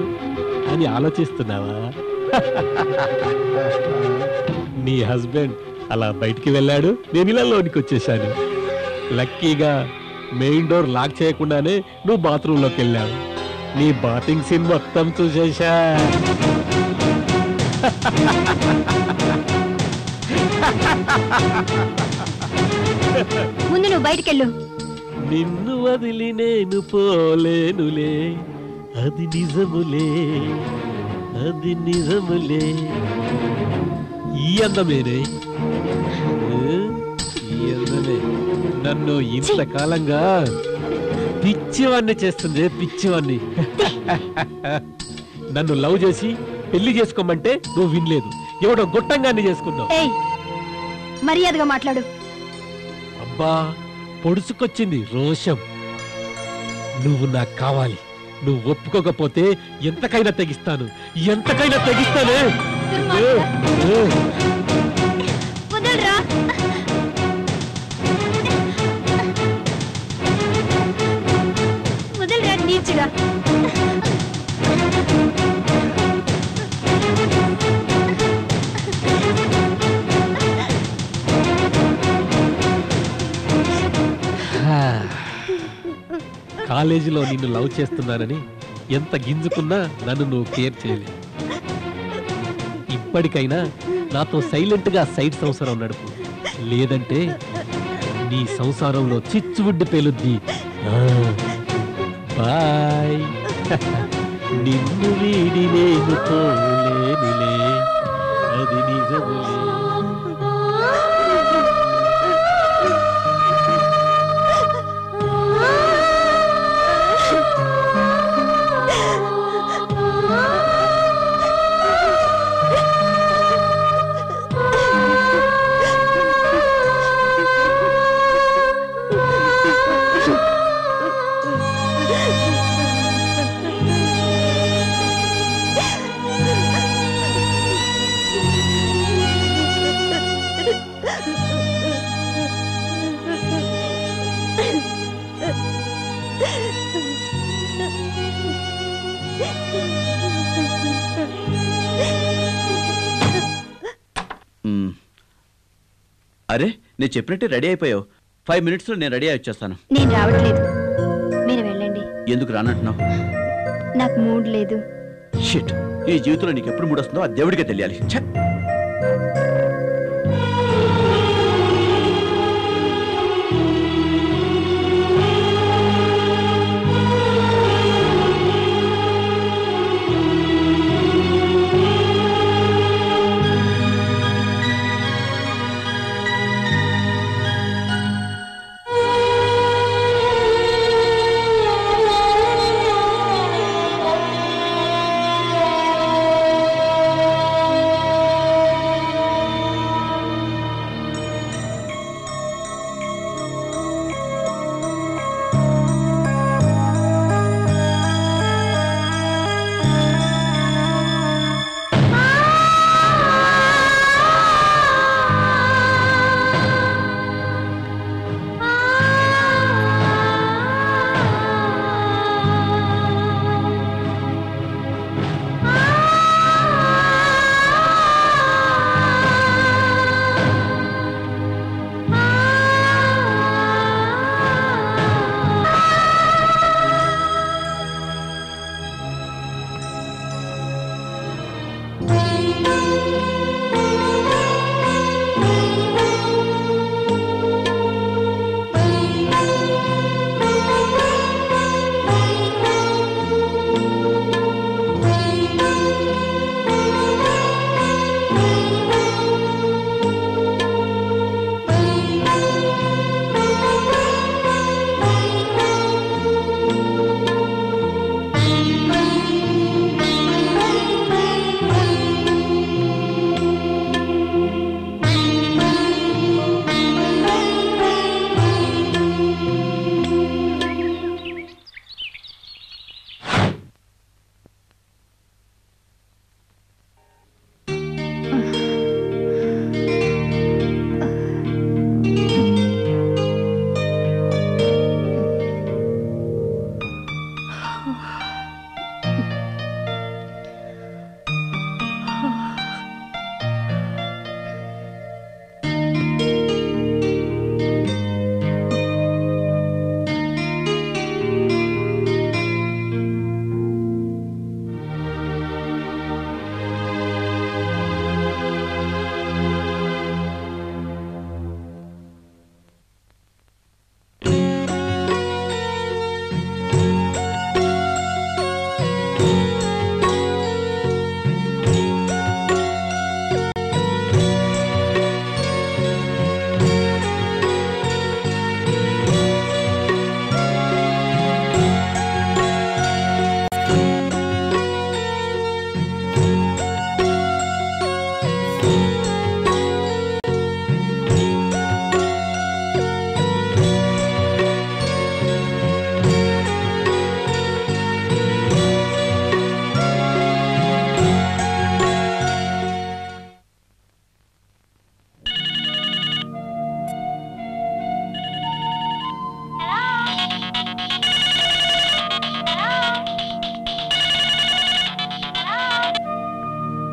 అని ఆలోచిస్తున్నావా? నీ హస్బెండ్ అలా బయటికి వెళ్ళాడు, నేను ఇలా లోనికి వచ్చేసాను. లక్కీగా మెయిన్ డోర్ లాక్ చేయకుండానే నువ్వు బాత్రూంలోకి వెళ్ళావు. నీ బాటింగ్ సీన్ మొత్తం చూసేశా. ముందు నువ్వు బయటికెళ్ళు. నిన్ను వదిలి నేను పోలేనులే, అది నిజములే, అది నిజములే. ఈ అందమేనే, ఈ అందమే నన్ను ఇంతకాలంగా పిచ్చివాణ్ణి చేస్తుంది, పిచ్చివాణ్ణి. నన్ను లవ్ చేసి పెళ్లి చేసుకోమంటే నువ్వు వినలేదు, ఎవడో గొట్టంగాన్ని చేసుకున్నావు. ఏయ్, మర్యాదగా మాట్లాడు. అబ్బా, పొడుచుకొచ్చింది రోషం. నువ్వు నాకు కావాలి, నువ్వు ఒప్పుకోకపోతే ఎంతకైనా తెగిస్తాను, ఎంతకైనా తెగిస్తానే. వదలరా. వదలరా నీచుగా. కాలేజీలో నిన్ను లవ్ చేస్తున్నానని ఎంత గింజుకున్నా నన్ను నువ్వు కేర్ చేయలేదు. ఇప్పటికైనా నాతో సైలెంట్ గా సైడ్ సంసారం నడుపు, లేదంటే నీ సంసారంలో చిచ్చుబుడ్డి పేలుద్ది. బాయ్. నిన్ను వీడి నేను పోలేనులే, అది నిజములే. అరే, నేను చెప్పినట్టే రెడీ అయిపోయావు. 5 minutesలో నేను రెడీ అయి వచ్చేస్తాను. నేను రావట్లేదు, మీరు వెళ్ళండి. ఎందుకు రానంటున్నావు? నాకు మూడ్ లేదు. షిట్, ఈ జీవితంలో నీకు ఎప్పుడు మూడ్ వస్తుందో ఆ దేవుడికే తెలియాలి. ఛ!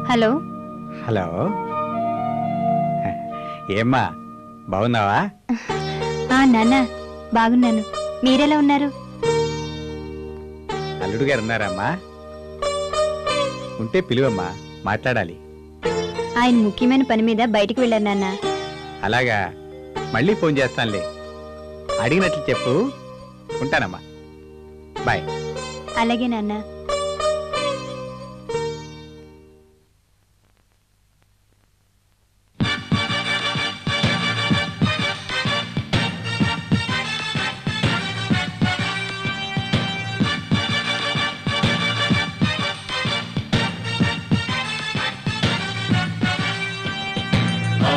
హలో హలో ఏమ్మా బాగున్నావా? నాన్న బాగున్నాను, మీరెలా ఉన్నారు? అల్లుడు గారు ఉన్నారమ్మా? ఉంటే పిలువమ్మా, మాట్లాడాలి. ఆయన ముఖ్యమైన పని మీద బయటికి వెళ్ళారు నాన్న. అలాగా, మళ్ళీ ఫోన్ చేస్తానులే. అడిగినట్లు చెప్పు. ఉంటానమ్మా, బాయ్. అలాగే నాన్న. ఆ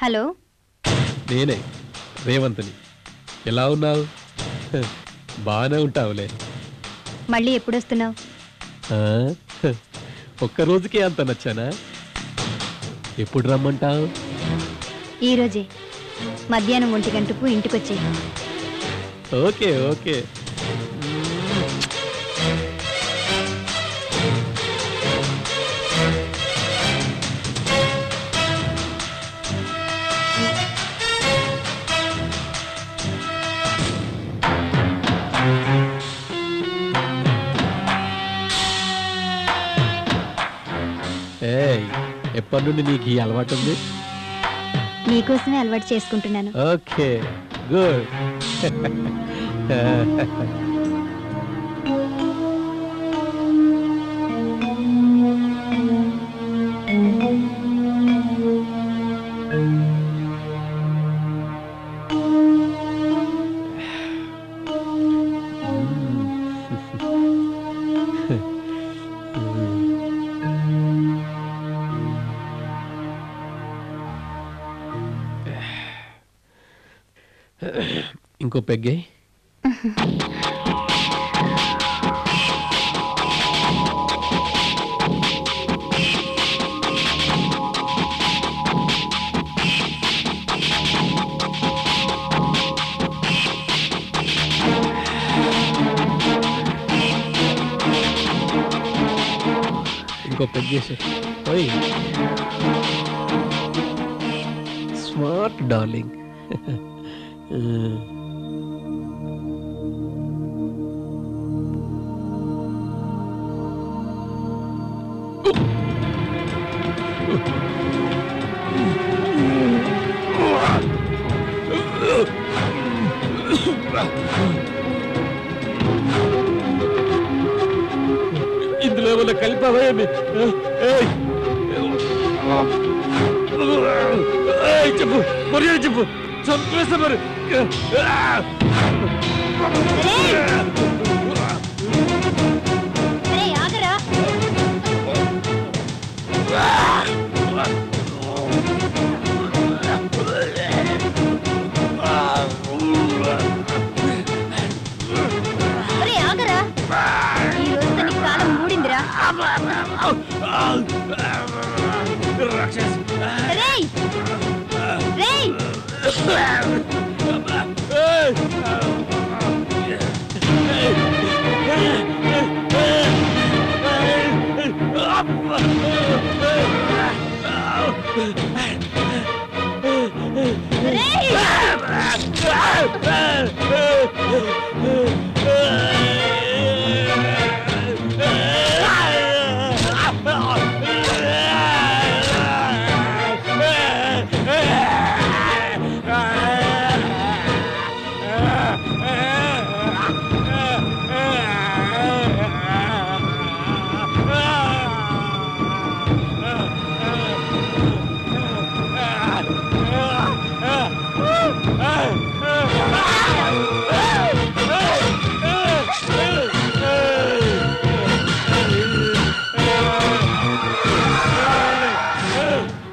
హలో, నేనే రేవంత్ని. ఎలా ఉన్నావు? బాగానే ఉంటావులే. మళ్ళీ ఎప్పుడొస్తున్నావు? ఒక్క రోజుకే అంత నచ్చానా? ఎప్పుడు రమ్మంటావు? ఈరోజే మధ్యాహ్నం 1 గంటకు ఇంటికొచ్చేయి. Okay okay. ఎప్పటి నుండి నీకు ఈ అలవాటు ఉంది? నీకోసమే అలవాటు చేసుకుంటున్నాను. Okay good. ఇంకో పెగ్గే. ఇంకో పెగ్గేసి. ఓయ్ స్మార్ట్ డార్లింగ్. ఇందులో ఏమన్నా కలిపావా? చెప్పు, మర్యాద చెప్పు. చంపేస్తా మరి.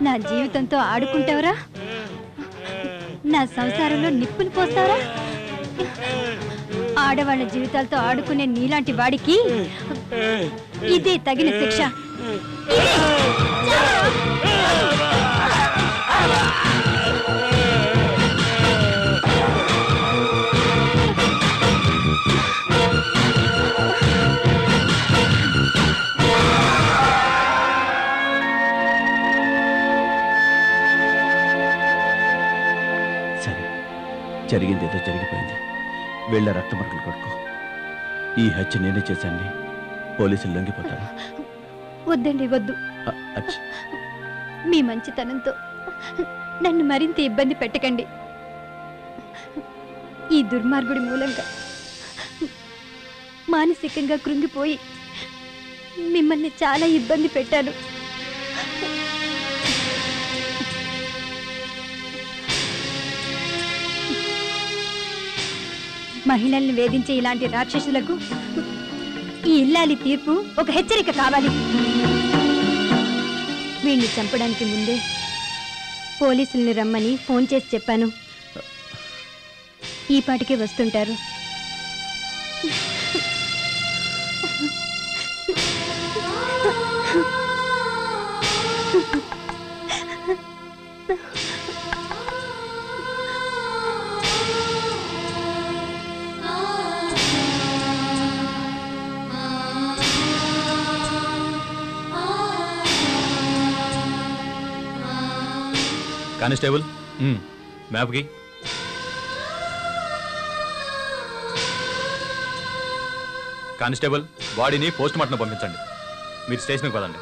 నా జీవితంతో ఆడుకుంటావరా? నా సంసారంలో నిప్పులు పోస్తావరా? ఆడవాళ్ళ జీవితాలతో ఆడుకునే నీలాంటి వాడికి ఇదే తగిన శిక్ష. జరిగింది ఏదో జరిగిపోయింది. వెళ్ళ రక్త మరకలు కొట్టుకో. ఈ హత్య నేనే చేశాన్ని పోలీసులు లొంగిపోతారు. వద్దండి, వద్దు. మీ మంచితనంతో నన్ను మరింత ఇబ్బంది పెట్టకండి. ఈ దుర్మార్గుడి మూలంగా మానసికంగా కృంగిపోయి మిమ్మల్ని చాలా ఇబ్బంది పెట్టాను. మహిళల్ని వేధించే ఇలాంటి రాక్షసులకు ఈ ఇల్లాలి తీర్పు ఒక హెచ్చరిక కావాలి. వీణ్ణి చంపడానికి ముందే పోలీసుల్ని రమ్మని ఫోన్ చేసి చెప్పాను. ఈ పాటికే వస్తుంటారు. కానిస్టేబుల్ మ్యాప్కి. కానిస్టేబుల్ బాడీని పోస్ట్ మార్టం పంపించండి. మీరు స్టేషన్కి పదండి.